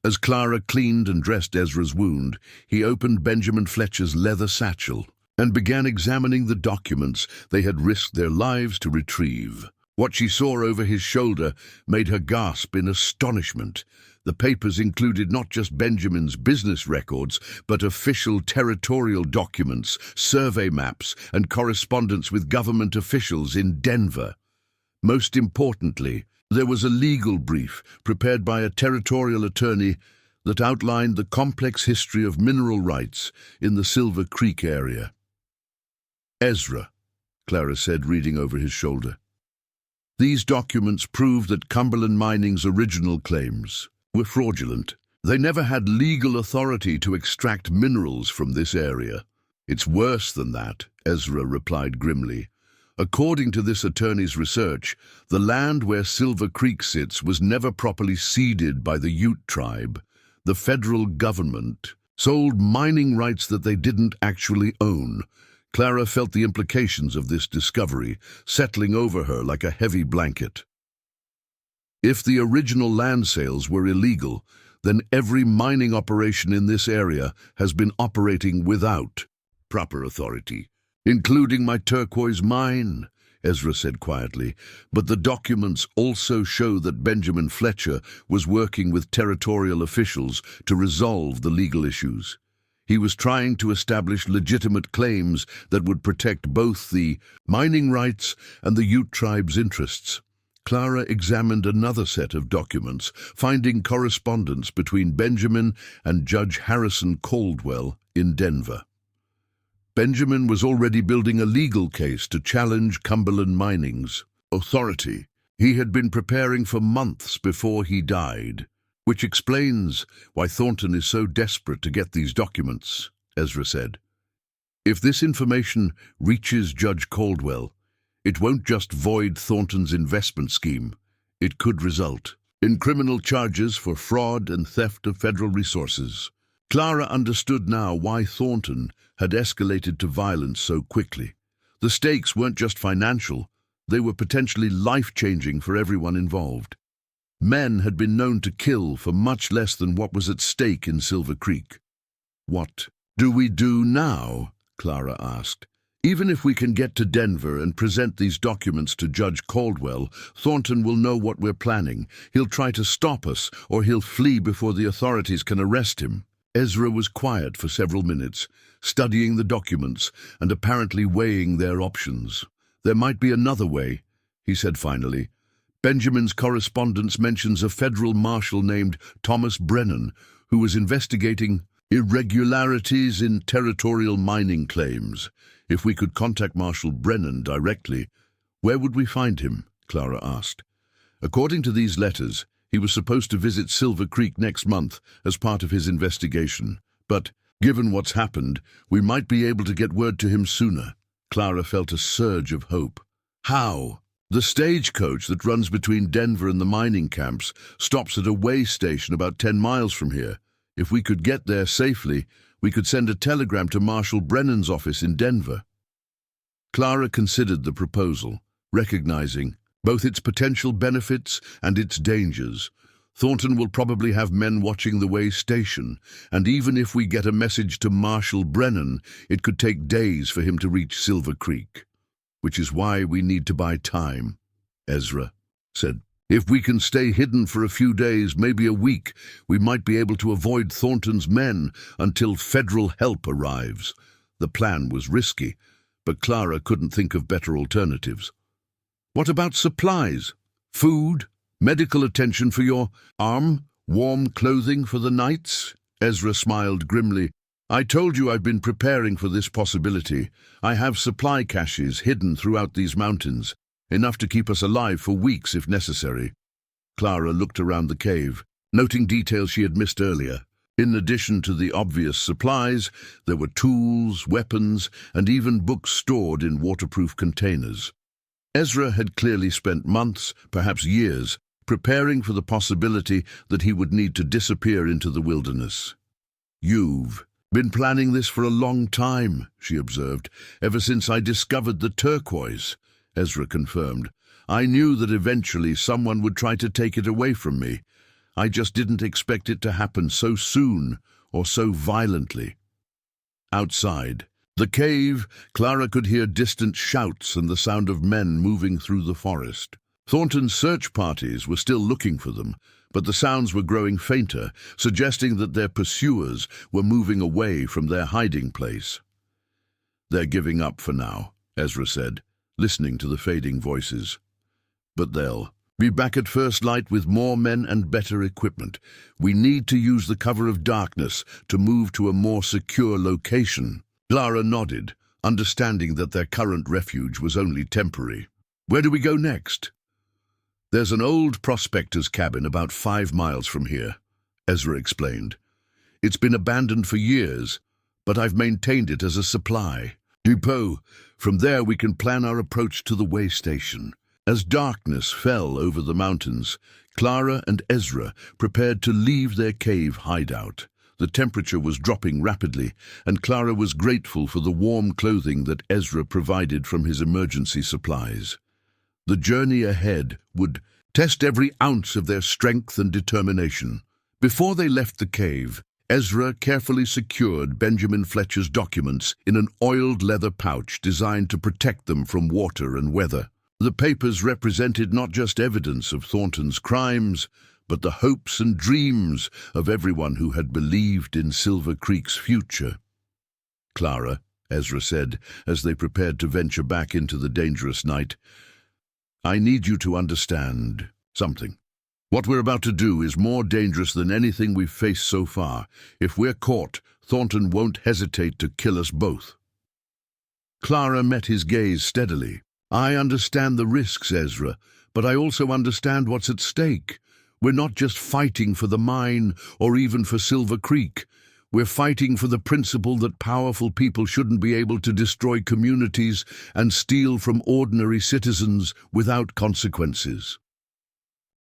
As Clara cleaned and dressed Ezra's wound, he opened Benjamin Fletcher's leather satchel and began examining the documents they had risked their lives to retrieve. What she saw over his shoulder made her gasp in astonishment. The papers included not just Benjamin's business records, but official territorial documents, survey maps, and correspondence with government officials in Denver. Most importantly, there was a legal brief prepared by a territorial attorney that outlined the complex history of mineral rights in the Silver Creek area. "Ezra," Clara said, reading over his shoulder. "These documents prove that Cumberland Mining's original claims were fraudulent. They never had legal authority to extract minerals from this area." "It's worse than that," Ezra replied grimly. "According to this attorney's research, the land where Silver Creek sits was never properly ceded by the Ute tribe. The federal government sold mining rights that they didn't actually own." Clara felt the implications of this discovery settling over her like a heavy blanket. If the original land sales were illegal, then every mining operation in this area has been operating without proper authority, including my turquoise mine, Ezra said quietly. "But the documents also show that Benjamin Fletcher was working with territorial officials to resolve the legal issues. He was trying to establish legitimate claims that would protect both the mining rights and the Ute tribe's interests." Clara examined another set of documents, finding correspondence between Benjamin and Judge Harrison Caldwell in Denver. Benjamin was already building a legal case to challenge Cumberland Mining's authority. He had been preparing for months before he died, which explains why Thornton is so desperate to get these documents, Ezra said. "If this information reaches Judge Caldwell, it won't just void Thornton's investment scheme. It could result in criminal charges for fraud and theft of federal resources." Clara understood now why Thornton had escalated to violence so quickly. The stakes weren't just financial, They were potentially life-changing for everyone involved. Men had been known to kill for much less than what was at stake in Silver Creek. "What do we do now?" Clara asked. "Even if we can get to Denver and present these documents to Judge Caldwell, Thornton will know what we're planning. He'll try to stop us, or he'll flee before the authorities can arrest him." Ezra was quiet for several minutes, studying the documents and apparently weighing their options. "There might be another way," he said finally. "Benjamin's correspondence mentions a federal marshal named Thomas Brennan, who was investigating irregularities in territorial mining claims. If we could contact Marshal Brennan directly, where would we find him?" Clara asked. "According to these letters, he was supposed to visit Silver Creek next month as part of his investigation. But, given what's happened, we might be able to get word to him sooner." Clara felt a surge of hope. "How?" "The stagecoach that runs between Denver and the mining camps stops at a way station about 10 miles from here. If we could get there safely, we could send a telegram to Marshal Brennan's office in Denver." Clara considered the proposal, recognizing both its potential benefits and its dangers. Thornton will probably have men watching the way station, and even if we get a message to Marshal Brennan, it could take days for him to reach Silver Creek. "Which is why we need to buy time," Ezra said. "If we can stay hidden for a few days, maybe a week, we might be able to avoid Thornton's men until federal help arrives." The plan was risky, but Clara couldn't think of better alternatives. "What about supplies? Food? Medical attention for your arm? Warm clothing for the nights?" Ezra smiled grimly. "I told you I've been preparing for this possibility. I have supply caches hidden throughout these mountains, enough to keep us alive for weeks if necessary." Clara looked around the cave, noting details she had missed earlier. In addition to the obvious supplies, there were tools, weapons, and even books stored in waterproof containers. Ezra had clearly spent months, perhaps years, preparing for the possibility that he would need to disappear into the wilderness. "You've been planning this for a long time," she observed. "Ever since I discovered the turquoise," Ezra confirmed. "I knew that eventually someone would try to take it away from me. I just didn't expect it to happen so soon or so violently." Outside the cave, Clara could hear distant shouts and the sound of men moving through the forest. Thornton's search parties were still looking for them, but the sounds were growing fainter, suggesting that their pursuers were moving away from their hiding place. "They're giving up for now," Ezra said, listening to the fading voices. "But they'll be back at first light with more men and better equipment. We need to use the cover of darkness to move to a more secure location." Clara nodded, understanding that their current refuge was only temporary. "Where do we go next?" "There's an old prospector's cabin about 5 miles from here," Ezra explained. "It's been abandoned for years, but I've maintained it as a supply depot. From there we can plan our approach to the way station." As darkness fell over the mountains, Clara and Ezra prepared to leave their cave hideout. The temperature was dropping rapidly, and Clara was grateful for the warm clothing that Ezra provided from his emergency supplies. The journey ahead would test every ounce of their strength and determination. Before they left the cave, Ezra carefully secured Benjamin Fletcher's documents in an oiled leather pouch designed to protect them from water and weather. The papers represented not just evidence of Thornton's crimes, but the hopes and dreams of everyone who had believed in Silver Creek's future. "Clara," Ezra said, as they prepared to venture back into the dangerous night, "I need you to understand something. What we're about to do is more dangerous than anything we've faced so far. If we're caught, Thornton won't hesitate to kill us both." Clara met his gaze steadily. "I understand the risks, Ezra, but I also understand what's at stake. We're not just fighting for the mine or even for Silver Creek. We're fighting for the principle that powerful people shouldn't be able to destroy communities and steal from ordinary citizens without consequences."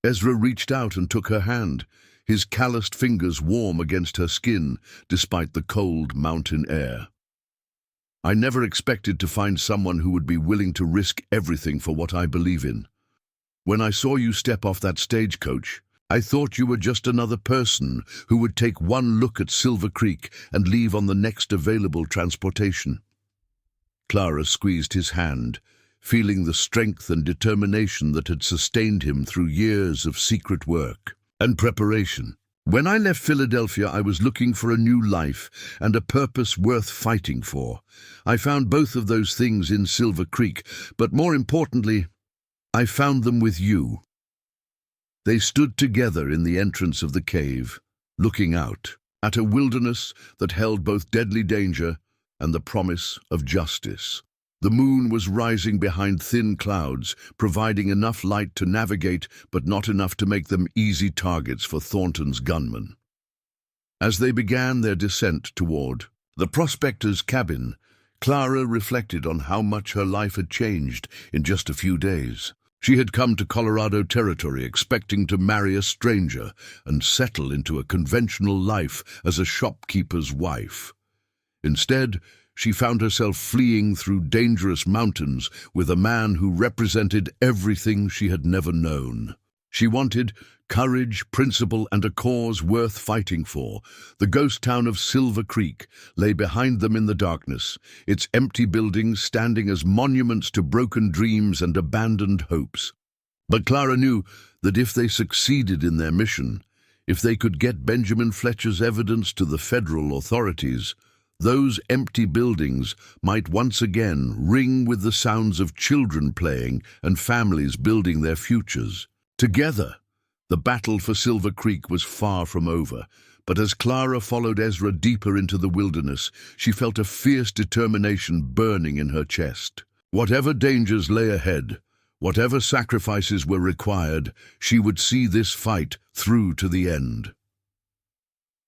Ezra reached out and took her hand, his calloused fingers warm against her skin despite the cold mountain air. I never expected to find someone who would be willing to risk everything for what I believe in. When I saw you step off that stagecoach, I thought you were just another person who would take one look at Silver Creek and leave on the next available transportation." Clara squeezed his hand, feeling the strength and determination that had sustained him through years of secret work and preparation. "When I left Philadelphia, I was looking for a new life and a purpose worth fighting for. I found both of those things in Silver Creek, but more importantly, I found them with you." They stood together in the entrance of the cave, looking out at a wilderness that held both deadly danger and the promise of justice. The moon was rising behind thin clouds, providing enough light to navigate, but not enough to make them easy targets for Thornton's gunmen. As they began their descent toward the prospector's cabin, Clara reflected on how much her life had changed in just a few days. She had come to Colorado Territory expecting to marry a stranger and settle into a conventional life as a shopkeeper's wife. Instead, she found herself fleeing through dangerous mountains with a man who represented everything she had never known. She wanted courage, principle, and a cause worth fighting for. The ghost town of Silver Creek lay behind them in the darkness, its empty buildings standing as monuments to broken dreams and abandoned hopes. But Clara knew that if they succeeded in their mission, if they could get Benjamin Fletcher's evidence to the federal authorities, those empty buildings might once again ring with the sounds of children playing and families building their futures. Together, the battle for Silver Creek was far from over, but as Clara followed Ezra deeper into the wilderness, she felt a fierce determination burning in her chest. Whatever dangers lay ahead, whatever sacrifices were required, she would see this fight through to the end.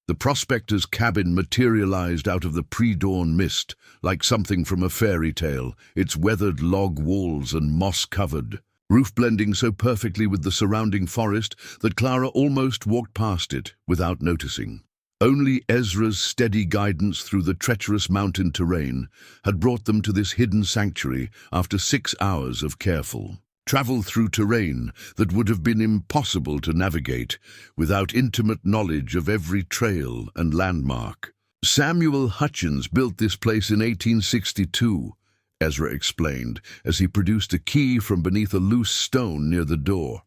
The prospector's cabin materialized out of the pre-dawn mist, like something from a fairy tale, its weathered log walls and moss-covered roof blending so perfectly with the surrounding forest that Clara almost walked past it without noticing. Only Ezra's steady guidance through the treacherous mountain terrain had brought them to this hidden sanctuary after 6 hours of careful travel through terrain that would have been impossible to navigate without intimate knowledge of every trail and landmark. "Samuel Hutchins built this place in 1862, Ezra explained as he produced a key from beneath a loose stone near the door.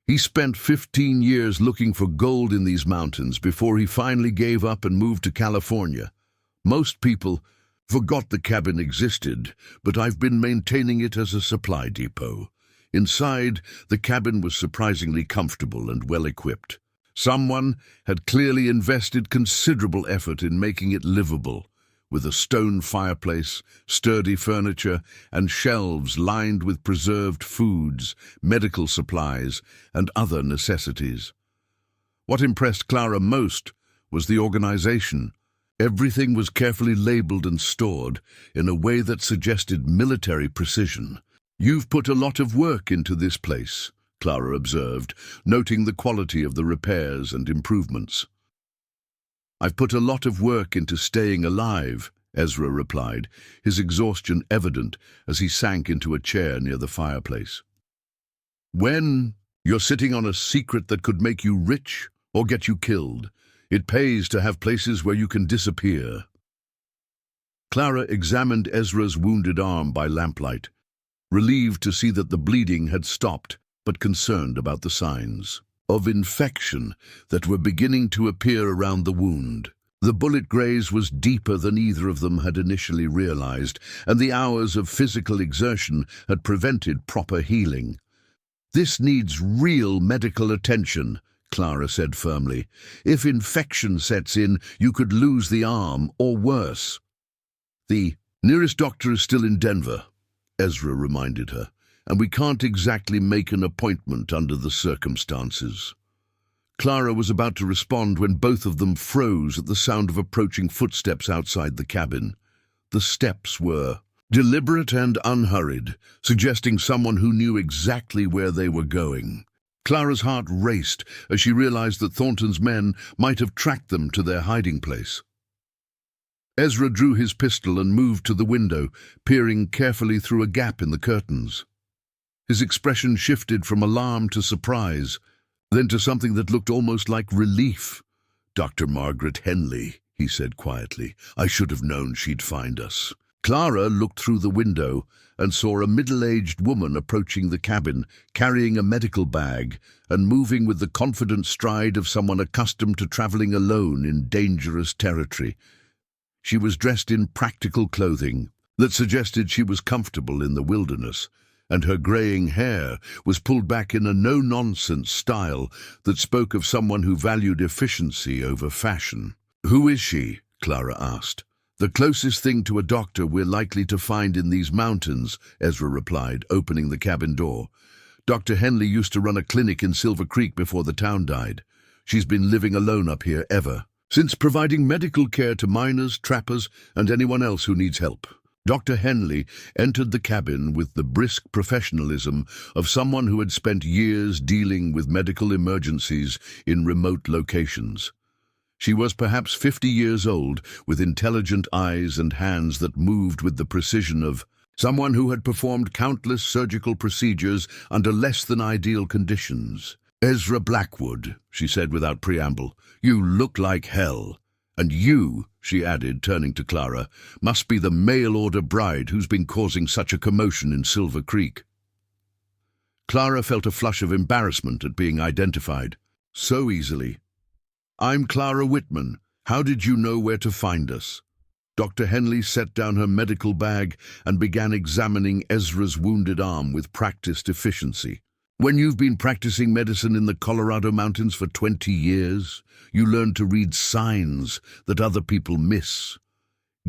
"He spent 15 years looking for gold in these mountains before he finally gave up and moved to California. Most people forgot the cabin existed, but I've been maintaining it as a supply depot." Inside, the cabin was surprisingly comfortable and well-equipped. Someone had clearly invested considerable effort in making it livable, with a stone fireplace, sturdy furniture, and shelves lined with preserved foods, medical supplies, and other necessities. What impressed Clara most was the organization. Everything was carefully labeled and stored in a way that suggested military precision. "You've put a lot of work into this place," Clara observed, noting the quality of the repairs and improvements. "I've put a lot of work into staying alive," Ezra replied, his exhaustion evident as he sank into a chair near the fireplace. "When you're sitting on a secret that could make you rich or get you killed, it pays to have places where you can disappear." Clara examined Ezra's wounded arm by lamplight, relieved to see that the bleeding had stopped, but concerned about the signs of infection that were beginning to appear around the wound. The bullet graze was deeper than either of them had initially realized, and the hours of physical exertion had prevented proper healing. "This needs real medical attention," Clara said firmly. "If infection sets in, you could lose the arm, or worse." "The nearest doctor is still in Denver," Ezra reminded her, "and we can't exactly make an appointment under the circumstances." Clara was about to respond when both of them froze at the sound of approaching footsteps outside the cabin. The steps were deliberate and unhurried, suggesting someone who knew exactly where they were going. Clara's heart raced as she realized that Thornton's men might have tracked them to their hiding place. Ezra drew his pistol and moved to the window, peering carefully through a gap in the curtains. His expression shifted from alarm to surprise, then to something that looked almost like relief. "Dr. Margaret Henley," he said quietly. "I should have known she'd find us." Clara looked through the window and saw a middle-aged woman approaching the cabin, carrying a medical bag and moving with the confident stride of someone accustomed to traveling alone in dangerous territory. She was dressed in practical clothing that suggested she was comfortable in the wilderness, and her graying hair was pulled back in a no-nonsense style that spoke of someone who valued efficiency over fashion. "Who is she?" Clara asked. "The closest thing to a doctor we're likely to find in these mountains," Ezra replied, opening the cabin door. "Dr. Henley used to run a clinic in Silver Creek before the town died. She's been living alone up here since providing medical care to miners, trappers, and anyone else who needs help." Dr. Henley entered the cabin with the brisk professionalism of someone who had spent years dealing with medical emergencies in remote locations. She was perhaps 50 years old, with intelligent eyes and hands that moved with the precision of someone who had performed countless surgical procedures under less than ideal conditions. "Ezra Blackwood," she said without preamble, "you look like hell. And you," she added, turning to Clara, "must be the mail-order bride who's been causing such a commotion in Silver Creek." Clara felt a flush of embarrassment at being identified so easily. "I'm Clara Whitman. How did you know where to find us?" Dr. Henley set down her medical bag and began examining Ezra's wounded arm with practiced efficiency. "When you've been practicing medicine in the Colorado mountains for 20 years, you learn to read signs that other people miss.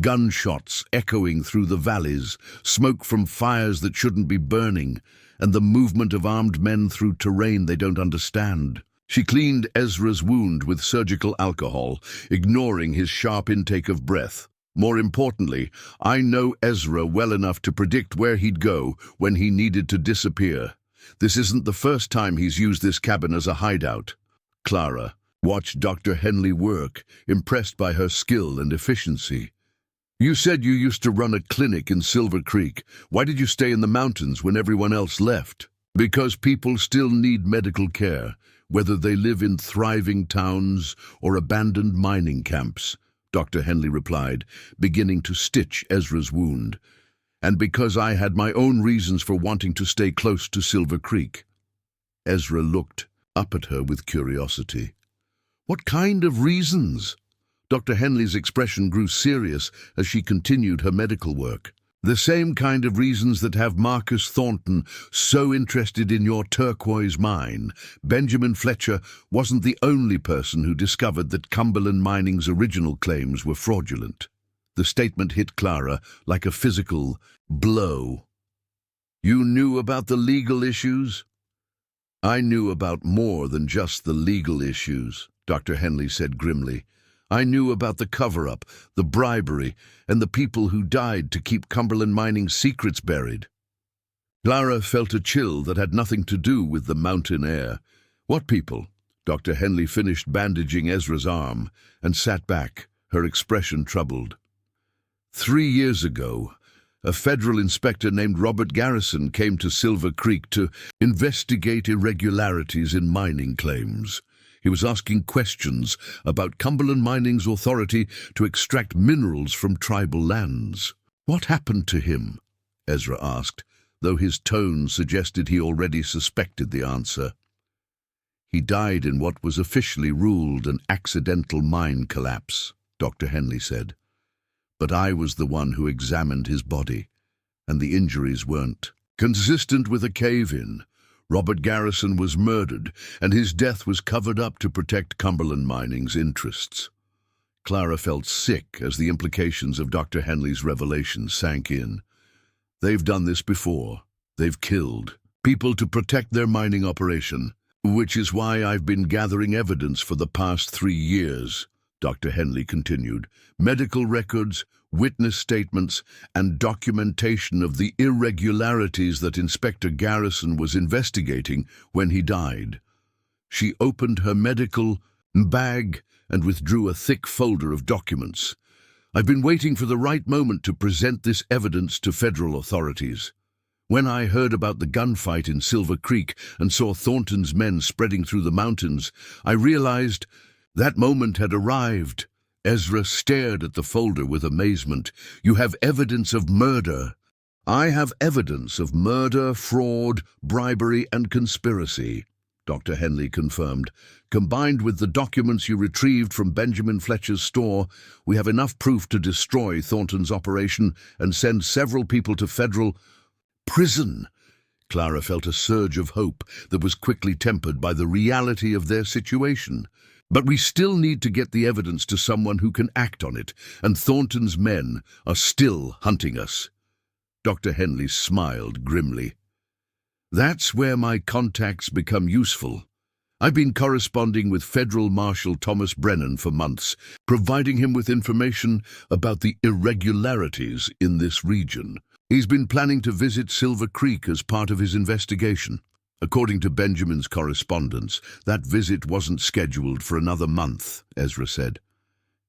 Gunshots echoing through the valleys, smoke from fires that shouldn't be burning, and the movement of armed men through terrain they don't understand." She cleaned Ezra's wound with surgical alcohol, ignoring his sharp intake of breath. "More importantly, I know Ezra well enough to predict where he'd go when he needed to disappear. This isn't the first time he's used this cabin as a hideout." Clara watched Dr. Henley work, impressed by her skill and efficiency. "You said you used to run a clinic in Silver Creek. Why did you stay in the mountains when everyone else left?" "Because people still need medical care, whether they live in thriving towns or abandoned mining camps," Dr. Henley replied, beginning to stitch Ezra's wound. "And because I had my own reasons for wanting to stay close to Silver Creek." Ezra looked up at her with curiosity. "What kind of reasons?" Dr. Henley's expression grew serious as she continued her medical work. "The same kind of reasons that have Marcus Thornton so interested in your turquoise mine. Benjamin Fletcher wasn't the only person who discovered that Cumberland Mining's original claims were fraudulent." The statement hit Clara like a physical blow. "You knew about the legal issues?" "I knew about more than just the legal issues," Dr. Henley said grimly. "I knew about the cover-up, the bribery, and the people who died to keep Cumberland Mining's secrets buried." Clara felt a chill that had nothing to do with the mountain air. "What people?" Dr. Henley finished bandaging Ezra's arm and sat back, her expression troubled. 3 years ago, a federal inspector named Robert Garrison came to Silver Creek to investigate irregularities in mining claims. He was asking questions about Cumberland Mining's authority to extract minerals from tribal lands. "What happened to him?" Ezra asked, though his tone suggested he already suspected the answer. "He died in what was officially ruled an accidental mine collapse," Dr. Henley said. "But I was the one who examined his body, and the injuries weren't consistent with a cave-in. Robert Garrison was murdered, and his death was covered up to protect Cumberland Mining's interests." Clara felt sick as the implications of Dr. Henley's revelation sank in. "They've done this before. They've killed people to protect their mining operation, which is why I've been gathering evidence for the past 3 years, Dr. Henley continued. "Medical records, witness statements, and documentation of the irregularities that Inspector Garrison was investigating when he died." She opened her medical bag and withdrew a thick folder of documents. I've been waiting for the right moment to present this evidence to federal authorities. When I heard about the gunfight in Silver Creek and saw Thornton's men spreading through the mountains, I realized that moment had arrived. Ezra stared at the folder with amazement. "You have evidence of murder." "I have evidence of murder, fraud, bribery, and conspiracy," Dr. Henley confirmed. "Combined with the documents you retrieved from Benjamin Fletcher's store, we have enough proof to destroy Thornton's operation and send several people to federal prison." Clara felt a surge of hope that was quickly tempered by the reality of their situation. "But we still need to get the evidence to someone who can act on it, and Thornton's men are still hunting us." Dr. Henley smiled grimly. "That's where my contacts become useful. I've been corresponding with Federal Marshal Thomas Brennan for months, providing him with information about the irregularities in this region. He's been planning to visit Silver Creek as part of his investigation. According to Benjamin's correspondence, that visit wasn't scheduled for another month," Ezra said.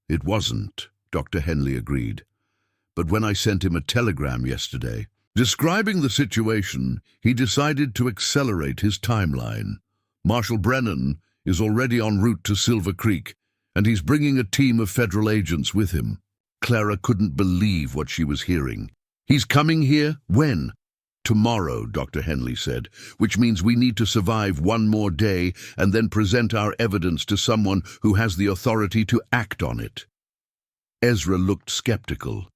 "It wasn't," Dr. Henley agreed. "But when I sent him a telegram yesterday, describing the situation, he decided to accelerate his timeline. Marshal Brennan is already en route to Silver Creek, and he's bringing a team of federal agents with him." Clara couldn't believe what she was hearing. "He's coming here? When?" "Tomorrow," Dr. Henley said, "which means we need to survive one more day and then present our evidence to someone who has the authority to act on it." Ezra looked skeptical.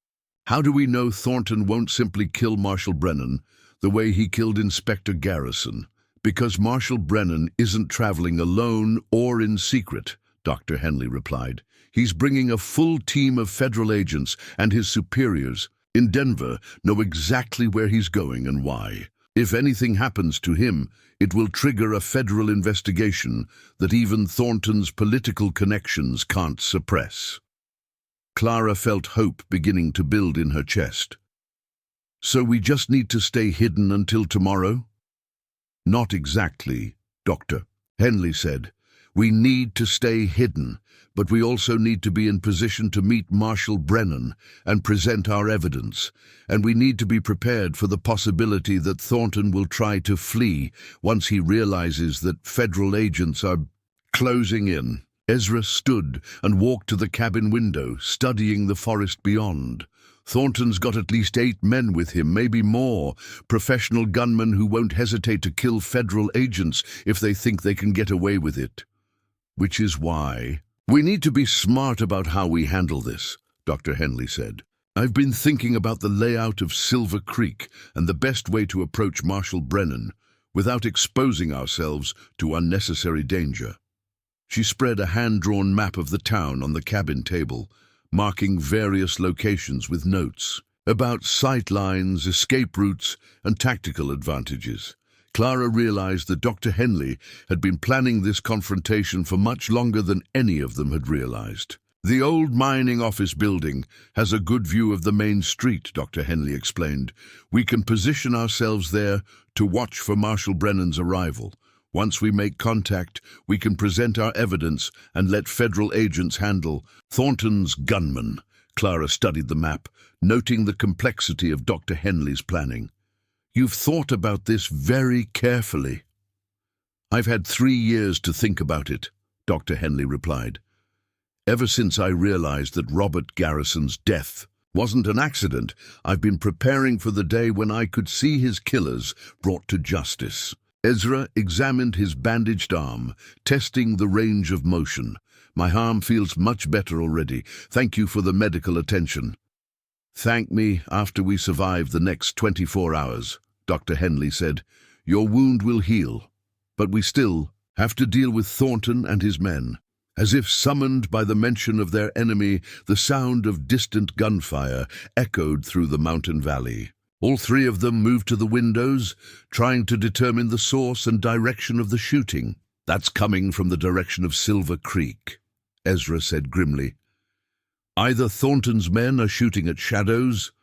"How do we know Thornton won't simply kill Marshal Brennan the way he killed Inspector Garrison?" "Because Marshal Brennan isn't traveling alone or in secret," Dr. Henley replied. "He's bringing a full team of federal agents, and his superiors in Denver know exactly where he's going and why. If anything happens to him, it will trigger a federal investigation that even Thornton's political connections can't suppress." Clara felt hope beginning to build in her chest. "So we just need to stay hidden until tomorrow?" "Not exactly," Dr. Henley said. "We need to stay hidden, but we also need to be in position to meet Marshal Brennan and present our evidence. And we need to be prepared for the possibility that Thornton will try to flee once he realizes that federal agents are closing in." Ezra stood and walked to the cabin window, studying the forest beyond. "Thornton's got at least 8 men with him, maybe more, professional gunmen who won't hesitate to kill federal agents if they think they can get away with it. Which is why we need to be smart about how we handle this," Dr. Henley said. "I've been thinking about the layout of Silver Creek and the best way to approach Marshal Brennan without exposing ourselves to unnecessary danger." She spread a hand-drawn map of the town on the cabin table, marking various locations with notes about sight lines, escape routes, and tactical advantages. Clara realized that Dr. Henley had been planning this confrontation for much longer than any of them had realized. "The old mining office building has a good view of the main street," Dr. Henley explained. "We can position ourselves there to watch for Marshal Brennan's arrival. Once we make contact, we can present our evidence and let federal agents handle Thornton's gunmen." Clara studied the map, noting the complexity of Dr. Henley's planning. "You've thought about this very carefully." "I've had 3 years to think about it," Dr. Henley replied. "Ever since I realized that Robert Garrison's death wasn't an accident, I've been preparing for the day when I could see his killers brought to justice." Ezra examined his bandaged arm, testing the range of motion. "My arm feels much better already. Thank you for the medical attention." "Thank me after we survive the next 24 hours, Dr. Henley said. "Your wound will heal, but we still have to deal with Thornton and his men." As if summoned by the mention of their enemy, the sound of distant gunfire echoed through the mountain valley. All 3 of them moved to the windows, trying to determine the source and direction of the shooting. "That's coming from the direction of Silver Creek," Ezra said grimly. "Either Thornton's men are shooting at shadows,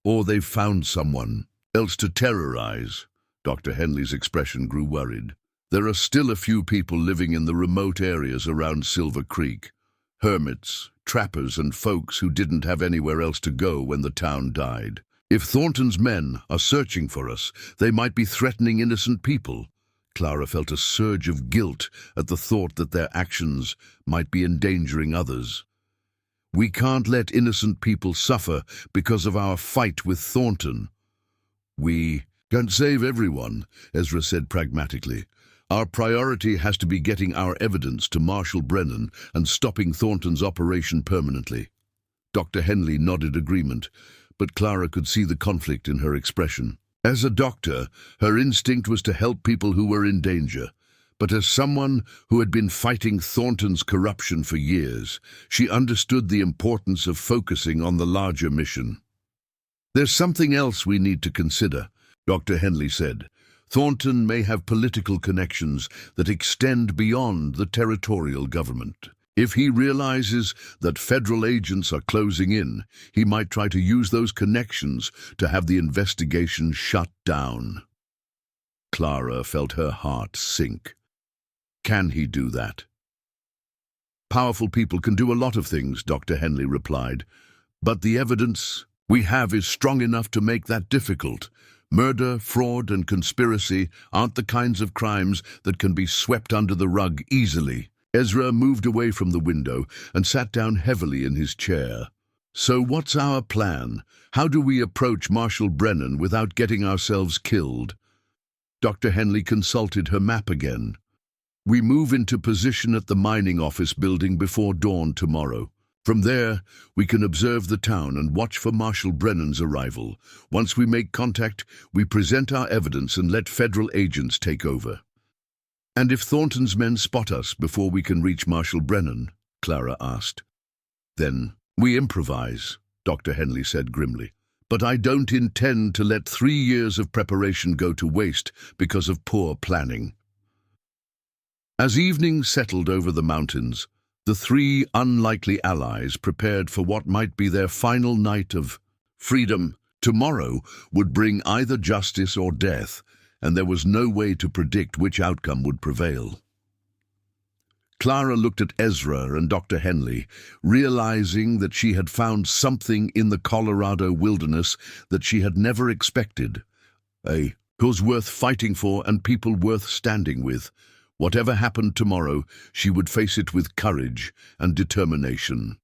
or they've found someone else to terrorize." Dr. Henley's expression grew worried. "There are still a few people living in the remote areas around Silver Creek. hermits, trappers, and folks who didn't have anywhere else to go when the town died. If Thornton's men are searching for us, they might be threatening innocent people. Clara felt a surge of guilt at the thought that their actions might be endangering others. We can't let innocent people suffer because of our fight with Thornton. We can't save everyone, Ezra said pragmatically. Our priority has to be getting our evidence to Marshal Brennan and stopping Thornton's operation permanently. Dr. Henley nodded agreement, but Clara could see the conflict in her expression. As a doctor, her instinct was to help people who were in danger. But as someone who had been fighting Thornton's corruption for years, she understood the importance of focusing on the larger mission. There's something else we need to consider, Dr. Henley said. Thornton may have political connections that extend beyond the territorial government. If he realizes that federal agents are closing in, he might try to use those connections to have the investigation shut down. Clara felt her heart sink. Can he do that? Powerful people can do a lot of things, Dr. Henley replied, but the evidence we have is strong enough to make that difficult. Murder, fraud, and conspiracy aren't the kinds of crimes that can be swept under the rug easily. Ezra moved away from the window and sat down heavily in his chair. So what's our plan? How do we approach Marshal Brennan without getting ourselves killed? Dr. Henley consulted her map again. We move into position at the mining office building before dawn tomorrow. From there, we can observe the town and watch for Marshal Brennan's arrival. Once we make contact, we present our evidence and let federal agents take over. And if Thornton's men spot us before we can reach Marshal Brennan, Clara asked. Then we improvise, Dr. Henley said grimly. But I don't intend to let 3 years of preparation go to waste because of poor planning. As evening settled over the mountains, the 3 unlikely allies prepared for what might be their final night of freedom. Tomorrow would bring either justice or death, and there was no way to predict which outcome would prevail. Clara looked at Ezra and Dr. Henley, realizing that she had found something in the Colorado wilderness that she had never expected. A cause worth fighting for and people worth standing with. Whatever happened tomorrow, she would face it with courage and determination.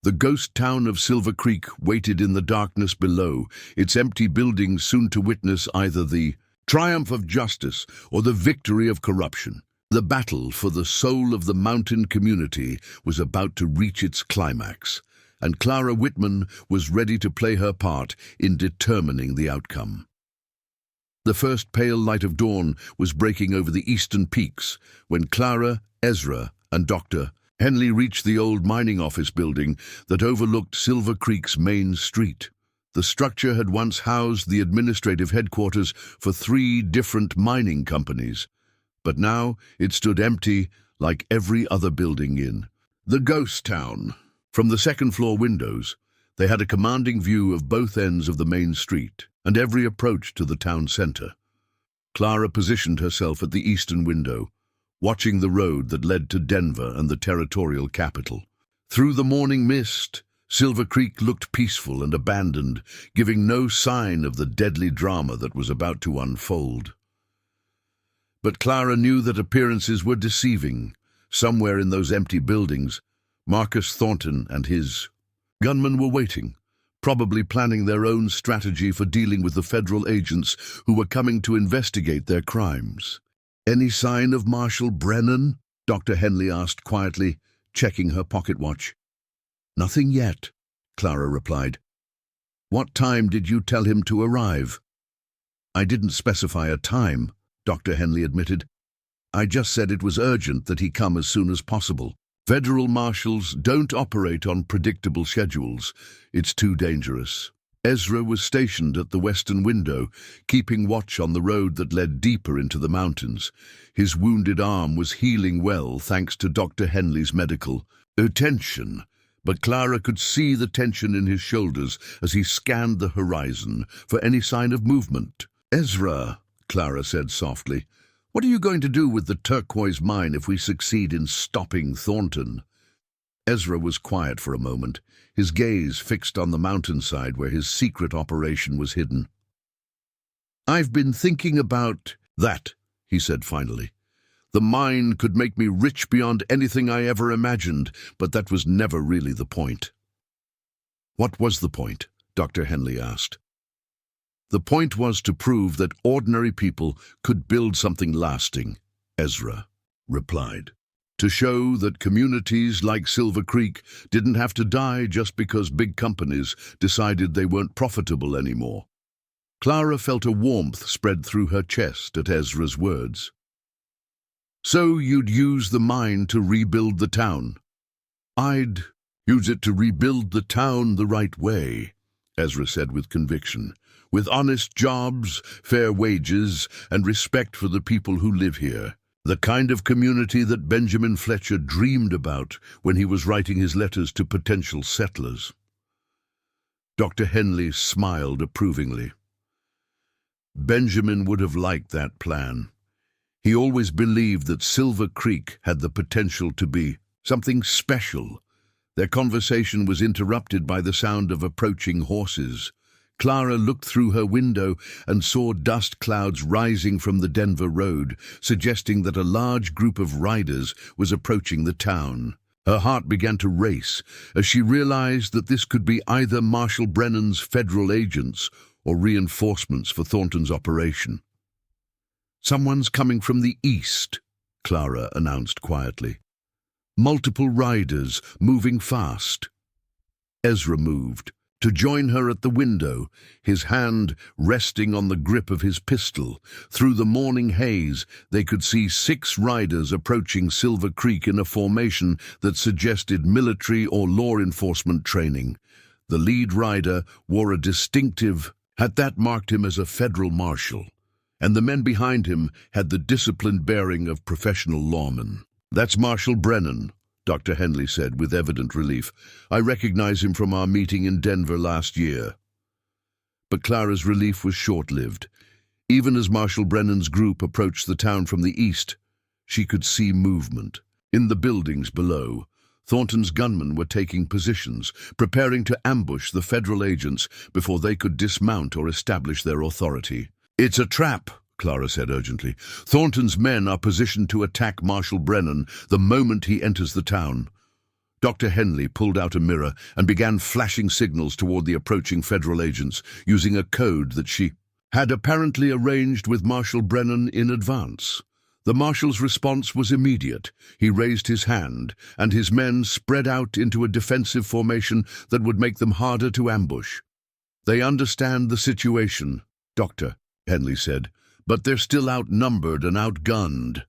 The ghost town of Silver Creek waited in the darkness below, its empty buildings soon to witness either the triumph of justice or the victory of corruption. The battle for the soul of the mountain community was about to reach its climax, and Clara Whitman was ready to play her part in determining the outcome. The first pale light of dawn was breaking over the eastern peaks when Clara, Ezra, and Dr. Henley reached the old mining office building that overlooked Silver Creek's main street. The structure had once housed the administrative headquarters for 3 different mining companies, but now it stood empty like every other building in the ghost town. From the second-floor windows, they had a commanding view of both ends of the main street and every approach to the town center. Clara positioned herself at the eastern window, watching the road that led to Denver and the territorial capital. Through the morning mist, Silver Creek looked peaceful and abandoned, giving no sign of the deadly drama that was about to unfold. But Clara knew that appearances were deceiving. Somewhere in those empty buildings, Marcus Thornton and his gunmen were waiting, probably planning their own strategy for dealing with the federal agents who were coming to investigate their crimes. "Any sign of Marshal Brennan?" Dr. Henley asked quietly, checking her pocket watch. "Nothing yet," Clara replied. "What time did you tell him to arrive?" "I didn't specify a time," Dr. Henley admitted. "I just said it was urgent that he come as soon as possible. Federal marshals don't operate on predictable schedules. It's too dangerous." Ezra was stationed at the western window, keeping watch on the road that led deeper into the mountains. His wounded arm was healing well thanks to Dr. Henley's medical attention, but Clara could see the tension in his shoulders as he scanned the horizon for any sign of movement. "Ezra," Clara said softly, "what are you going to do with the turquoise mine if we succeed in stopping Thornton?" Ezra was quiet for a moment, his gaze fixed on the mountainside where his secret operation was hidden. "I've been thinking about that," he said finally. "The mine could make me rich beyond anything I ever imagined, but that was never really the point." "What was the point?" Dr. Henley asked. "The point was to prove that ordinary people could build something lasting," Ezra replied. "To show that communities like Silver Creek didn't have to die just because big companies decided they weren't profitable anymore." Clara felt a warmth spread through her chest at Ezra's words. "So you'd use the mine to rebuild the town?" "I'd use it to rebuild the town the right way," Ezra said with conviction, "with honest jobs, fair wages, and respect for the people who live here. The kind of community that Benjamin Fletcher dreamed about when he was writing his letters to potential settlers." Dr. Henley smiled approvingly. Benjamin would have liked that plan. He always believed that Silver Creek had the potential to be something special. Their conversation was interrupted by the sound of approaching horses. Clara looked through her window and saw dust clouds rising from the Denver road, suggesting that a large group of riders was approaching the town. Her heart began to race as she realized that this could be either Marshal Brennan's federal agents or reinforcements for Thornton's operation. "Someone's coming from the east," Clara announced quietly. "Multiple riders, moving fast." Ezra moved to join her at the window, his hand resting on the grip of his pistol. Through the morning haze, they could see 6 riders approaching Silver Creek in a formation that suggested military or law enforcement training. The lead rider wore a distinctive hat that marked him as a federal marshal, and the men behind him had the disciplined bearing of professional lawmen. "That's Marshal Brennan," Dr. Henley said with evident relief. "I recognize him from our meeting in Denver last year." But Clara's relief was short-lived. Even as Marshal Brennan's group approached the town from the east, she could see movement. In the buildings below, Thornton's gunmen were taking positions, preparing to ambush the federal agents before they could dismount or establish their authority. "It's a trap," Clara said urgently. "Thornton's men are positioned to attack Marshal Brennan the moment he enters the town." Dr. Henley pulled out a mirror and began flashing signals toward the approaching federal agents, using a code that she had apparently arranged with Marshal Brennan in advance. The marshal's response was immediate. He raised his hand, and his men spread out into a defensive formation that would make them harder to ambush. "They understand the situation," Dr. Henley said, "but they're still outnumbered and outgunned."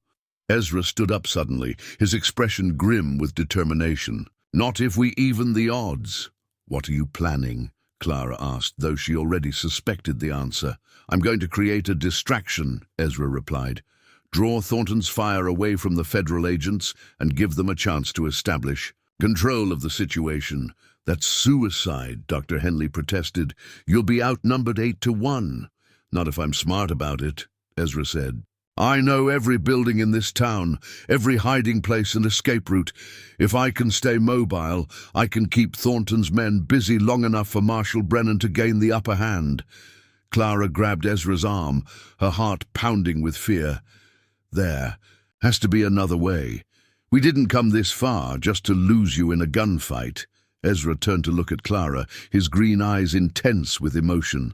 Ezra stood up suddenly, his expression grim with determination. "Not if we even the odds." "What are you planning?" Clara asked, though she already suspected the answer. "I'm going to create a distraction," Ezra replied. "Draw Thornton's fire away from the federal agents and give them a chance to establish control of the situation." "That's suicide," Dr. Henley protested. "You'll be outnumbered 8-1. "Not if I'm smart about it," Ezra said. "I know every building in this town, every hiding place and escape route. If I can stay mobile, I can keep Thornton's men busy long enough for Marshal Brennan to gain the upper hand." Clara grabbed Ezra's arm, her heart pounding with fear. "There has to be another way. We didn't come this far just to lose you in a gunfight." Ezra turned to look at Clara, his green eyes intense with emotion.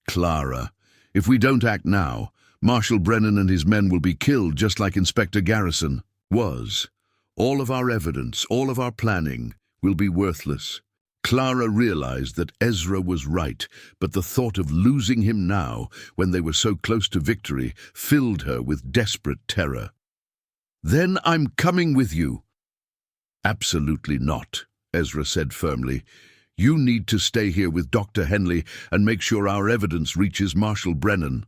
"Clara, if we don't act now, Marshal Brennan and his men will be killed just like Inspector Garrison was. All of our evidence, all of our planning will be worthless." Clara realized that Ezra was right, but the thought of losing him now, when they were so close to victory, filled her with desperate terror. "Then I'm coming with you." "Absolutely not," Ezra said firmly. "You need to stay here with Dr. Henley and make sure our evidence reaches Marshal Brennan."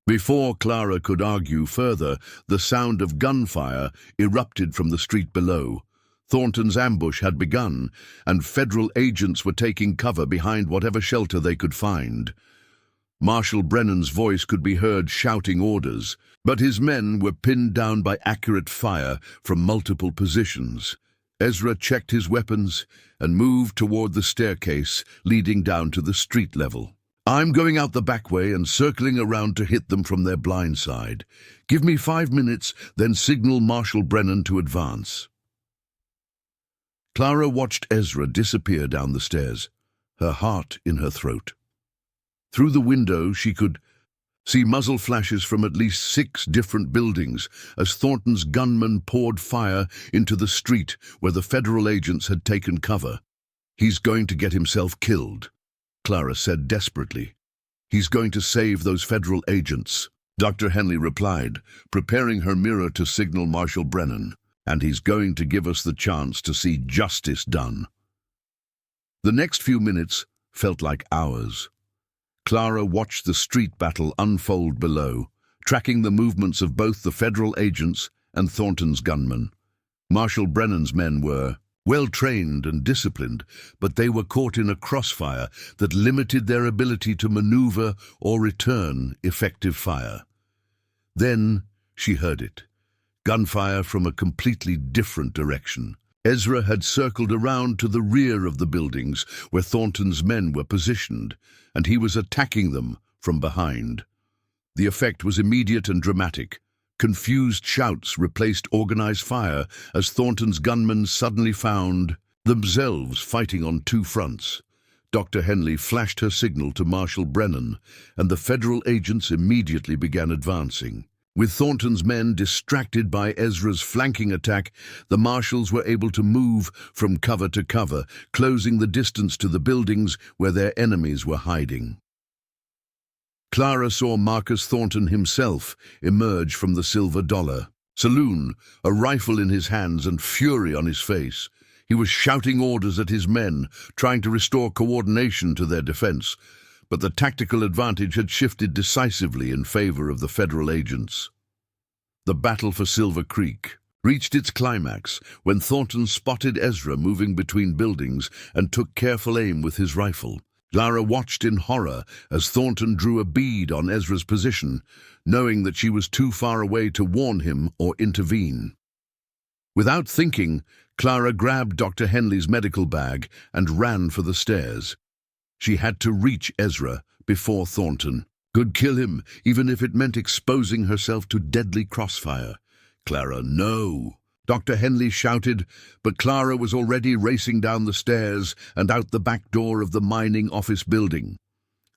Before Clara could argue further, the sound of gunfire erupted from the street below. Thornton's ambush had begun, and federal agents were taking cover behind whatever shelter they could find. Marshal Brennan's voice could be heard shouting orders, but his men were pinned down by accurate fire from multiple positions. Ezra checked his weapons and moved toward the staircase leading down to the street level. "I'm going out the back way and circling around to hit them from their blind side. Give me 5 minutes, then signal Marshal Brennan to advance." Clara watched Ezra disappear down the stairs, her heart in her throat. Through the window, she could see muzzle flashes from at least 6 different buildings as Thornton's gunmen poured fire into the street where the federal agents had taken cover. "He's going to get himself killed," Clara said desperately. "He's going to save those federal agents." Dr. Henley replied, preparing her mirror to signal Marshal Brennan. "And he's going to give us the chance to see justice done." The next few minutes felt like hours. Clara watched the street battle unfold below, tracking the movements of both the federal agents and Thornton's gunmen. Marshal Brennan's men were well-trained and disciplined, but they were caught in a crossfire that limited their ability to maneuver or return effective fire. Then she heard it. Gunfire from a completely different direction. Ezra had circled around to the rear of the buildings where Thornton's men were positioned, and he was attacking them from behind. The effect was immediate and dramatic. Confused shouts replaced organized fire as Thornton's gunmen suddenly found themselves fighting on 2 fronts. Dr. Henley flashed her signal to Marshal Brennan, and the federal agents immediately began advancing. With Thornton's men distracted by Ezra's flanking attack, the marshals were able to move from cover to cover, closing the distance to the buildings where their enemies were hiding. Clara saw Marcus Thornton himself emerge from the Silver Dollar saloon, a rifle in his hands and fury on his face. He was shouting orders at his men, trying to restore coordination to their defense. But the tactical advantage had shifted decisively in favor of the federal agents. The battle for Silver Creek reached its climax when Thornton spotted Ezra moving between buildings and took careful aim with his rifle. Clara watched in horror as Thornton drew a bead on Ezra's position, knowing that she was too far away to warn him or intervene. Without thinking, Clara grabbed Dr. Henley's medical bag and ran for the stairs. She had to reach Ezra before Thornton could kill him, even if it meant exposing herself to deadly crossfire. "Clara, no!" Dr. Henley shouted, but Clara was already racing down the stairs and out the back door of the mining office building.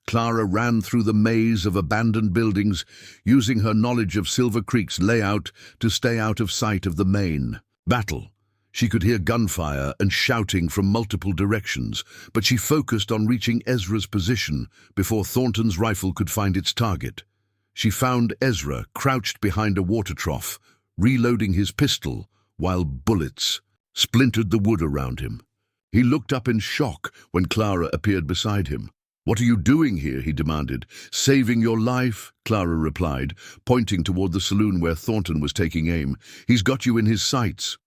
Clara ran through the maze of abandoned buildings, using her knowledge of Silver Creek's layout to stay out of sight of the main battle. She could hear gunfire and shouting from multiple directions, but she focused on reaching Ezra's position before Thornton's rifle could find its target. She found Ezra crouched behind a water trough, reloading his pistol while bullets splintered the wood around him. He looked up in shock when Clara appeared beside him. "What are you doing here?" he demanded. "Saving your life," Clara replied, pointing toward the saloon where Thornton was taking aim. "He's got you in his sights."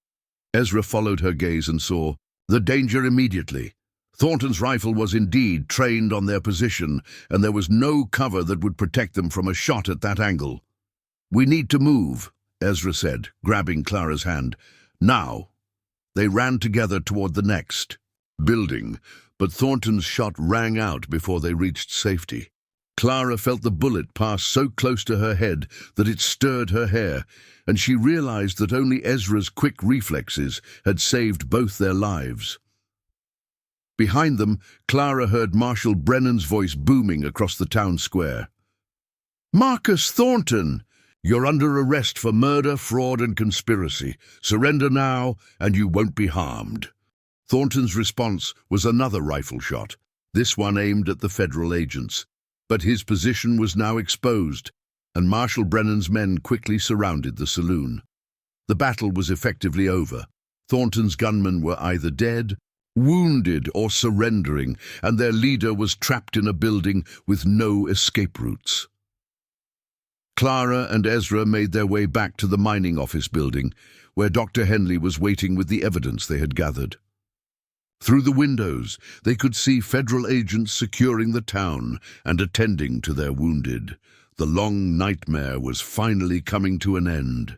Ezra followed her gaze and saw the danger immediately. Thornton's rifle was indeed trained on their position, and there was no cover that would protect them from a shot at that angle. "We need to move," Ezra said, grabbing Clara's hand. "Now." They ran together toward the next building, but Thornton's shot rang out before they reached safety. Clara felt the bullet pass so close to her head that it stirred her hair, and she realized that only Ezra's quick reflexes had saved both their lives. Behind them, Clara heard Marshal Brennan's voice booming across the town square. "Marcus Thornton! You're under arrest for murder, fraud, and conspiracy. Surrender now, and you won't be harmed." Thornton's response was another rifle shot, this one aimed at the federal agents. But his position was now exposed, and Marshal Brennan's men quickly surrounded the saloon. The battle was effectively over. Thornton's gunmen were either dead, wounded, or surrendering, and their leader was trapped in a building with no escape routes. Clara and Ezra made their way back to the mining office building, where Dr. Henley was waiting with the evidence they had gathered. Through the windows, they could see federal agents securing the town and attending to their wounded. The long nightmare was finally coming to an end.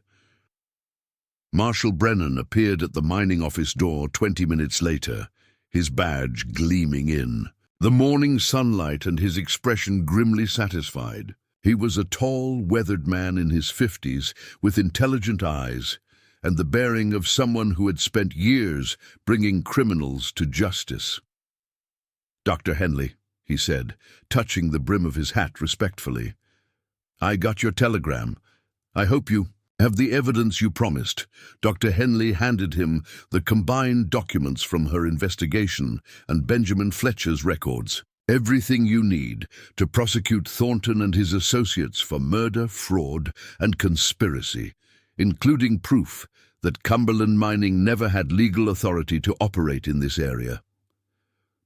Marshal Brennan appeared at the mining office door 20 minutes later, his badge gleaming in. The morning sunlight and his expression grimly satisfied. He was a tall, weathered man in his 50s, with intelligent eyes, and the bearing of someone who had spent years bringing criminals to justice. "Dr. Henley," he said, touching the brim of his hat respectfully, "I got your telegram. I hope you have the evidence you promised." Dr. Henley handed him the combined documents from her investigation and Benjamin Fletcher's records. "Everything you need to prosecute Thornton and his associates for murder, fraud, and conspiracy, including proof that Cumberland Mining never had legal authority to operate in this area."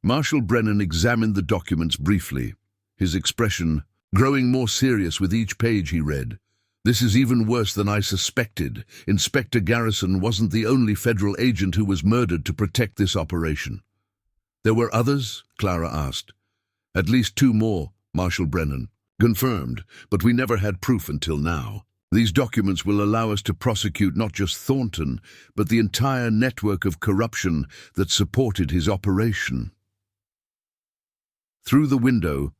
Marshal Brennan examined the documents briefly, his expression growing more serious with each page he read. "This is even worse than I suspected. Inspector Garrison wasn't the only federal agent who was murdered to protect this operation." "There were others?" Clara asked. "At least 2 more, Marshal Brennan." "Confirmed, but we never had proof until now. These documents will allow us to prosecute not just Thornton, but the entire network of corruption that supported his operation." Through the window,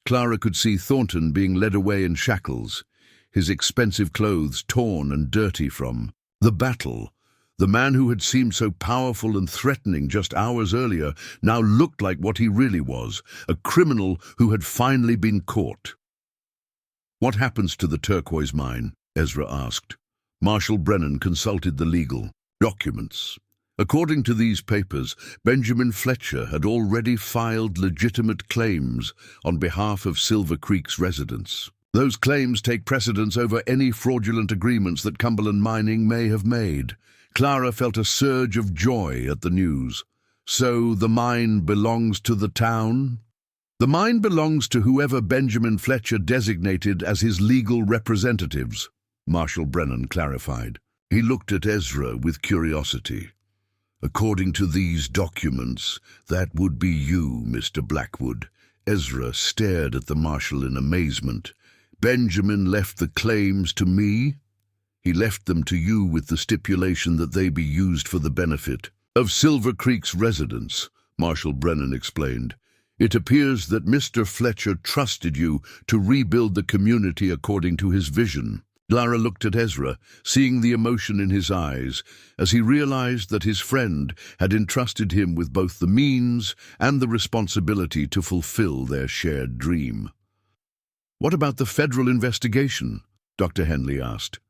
Clara could see Thornton being led away in shackles, his expensive clothes torn and dirty from the battle. The man who had seemed so powerful and threatening just hours earlier now looked like what he really was, a criminal who had finally been caught. "What happens to the turquoise mine?" Ezra asked. Marshal Brennan consulted the legal documents. According to these papers, Benjamin Fletcher had already filed legitimate claims on behalf of Silver Creek's residents. Those claims take precedence over any fraudulent agreements that Cumberland Mining may have made. Clara felt a surge of joy at the news. "So the mine belongs to the town?" "The mine belongs to whoever Benjamin Fletcher designated as his legal representatives," Marshal Brennan clarified. He looked at Ezra with curiosity. "According to these documents, that would be you, Mr. Blackwood." Ezra stared at the marshal in amazement. "Benjamin left the claims to me?" "He left them to you with the stipulation that they be used for the benefit of Silver Creek's residents," Marshal Brennan explained. "It appears that Mr. Fletcher trusted you to rebuild the community according to his vision." Clara looked at Ezra, seeing the emotion in his eyes, as he realized that his friend had entrusted him with both the means and the responsibility to fulfill their shared dream. "What about the federal investigation?" Dr. Henley asked.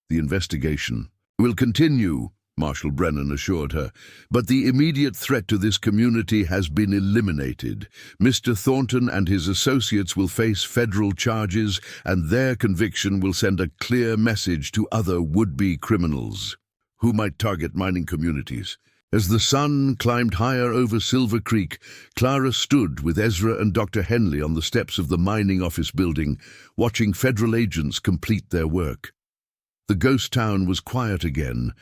"The investigation will continue," Marshal Brennan assured her, "but the immediate threat to this community has been eliminated. Mr. Thornton and his associates will face federal charges, and their conviction will send a clear message to other would-be criminals who might target mining communities." As the sun climbed higher over Silver Creek, Clara stood with Ezra and Dr. Henley on the steps of the mining office building, watching federal agents complete their work. The ghost town was quiet again,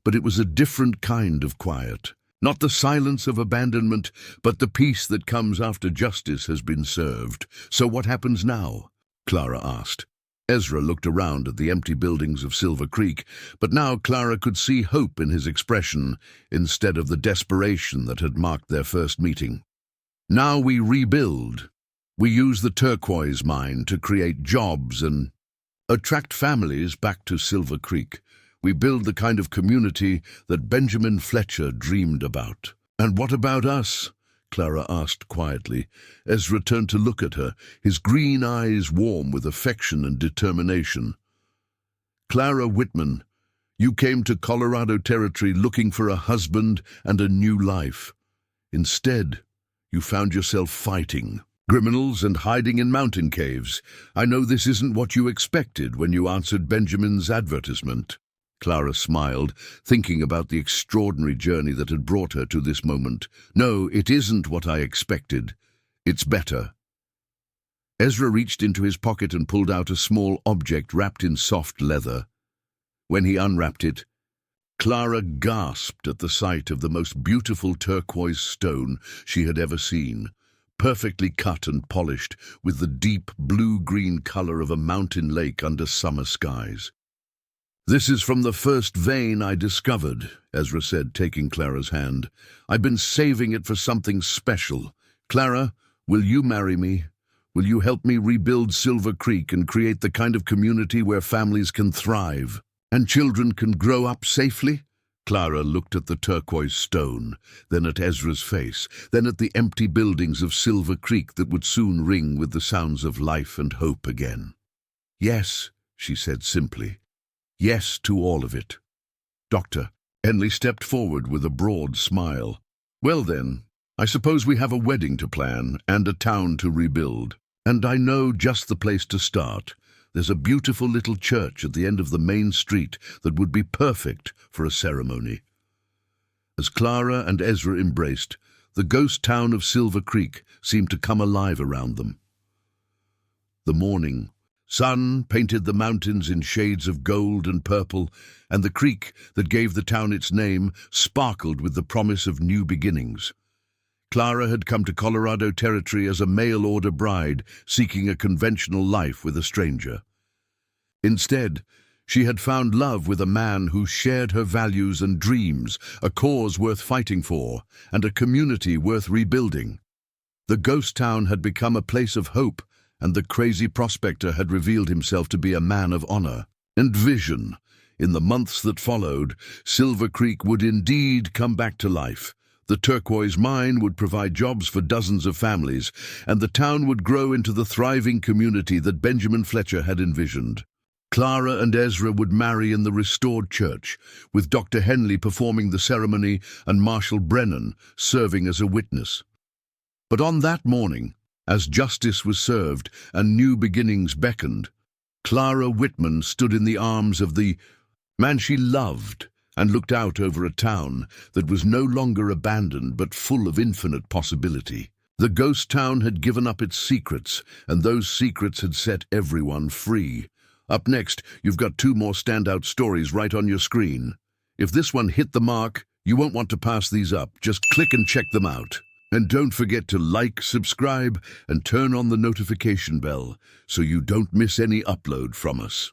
but it was a different kind of quiet. Not the silence of abandonment, but the peace that comes after justice has been served. "So what happens now?" Clara asked. Ezra looked around at the empty buildings of Silver Creek, but now Clara could see hope in his expression instead of the desperation that had marked their first meeting. "Now we rebuild. We use the turquoise mine to create jobs and attract families back to Silver Creek. We build the kind of community that Benjamin Fletcher dreamed about." "And what about us?" Clara asked quietly. Ezra turned to look at her, his green eyes warm with affection and determination. "Clara Whitman, you came to Colorado Territory looking for a husband and a new life. Instead, you found yourself fighting criminals and hiding in mountain caves. I know this isn't what you expected when you answered Benjamin's advertisement." Clara smiled, thinking about the extraordinary journey that had brought her to this moment. "No, it isn't what I expected. It's better." Ezra reached into his pocket and pulled out a small object wrapped in soft leather. When he unwrapped it, Clara gasped at the sight of the most beautiful turquoise stone she had ever seen, perfectly cut and polished with the deep blue-green color of a mountain lake under summer skies. "This is from the first vein I discovered," Ezra said, taking Clara's hand. "I've been saving it for something special. Clara, will you marry me? Will you help me rebuild Silver Creek and create the kind of community where families can thrive and children can grow up safely?" Clara looked at the turquoise stone, then at Ezra's face, then at the empty buildings of Silver Creek that would soon ring with the sounds of life and hope again. "Yes," she said simply. "Yes to all of it." Dr. Henley stepped forward with a broad smile. "Well then, I suppose we have a wedding to plan and a town to rebuild. And I know just the place to start. There's a beautiful little church at the end of the main street that would be perfect for a ceremony." As Clara and Ezra embraced, the ghost town of Silver Creek seemed to come alive around them. The morning sun painted the mountains in shades of gold and purple, and the creek that gave the town its name sparkled with the promise of new beginnings. Clara had come to Colorado Territory as a mail-order bride seeking a conventional life with a stranger. Instead, she had found love with a man who shared her values and dreams, a cause worth fighting for, and a community worth rebuilding. The ghost town had become a place of hope, and the crazy prospector had revealed himself to be a man of honor and vision. In the months that followed, Silver Creek would indeed come back to life. The turquoise mine would provide jobs for dozens of families, and the town would grow into the thriving community that Benjamin Fletcher had envisioned. Clara and Ezra would marry in the restored church, with Dr. Henley performing the ceremony and Marshal Brennan serving as a witness. But on that morning, as justice was served and new beginnings beckoned, Clara Whitman stood in the arms of the man she loved and looked out over a town that was no longer abandoned but full of infinite possibility. The ghost town had given up its secrets, and those secrets had set everyone free. Up next, you've got 2 more standout stories right on your screen. If this one hit the mark, you won't want to pass these up. Just click and check them out. And don't forget to like, subscribe, and turn on the notification bell so you don't miss any upload from us.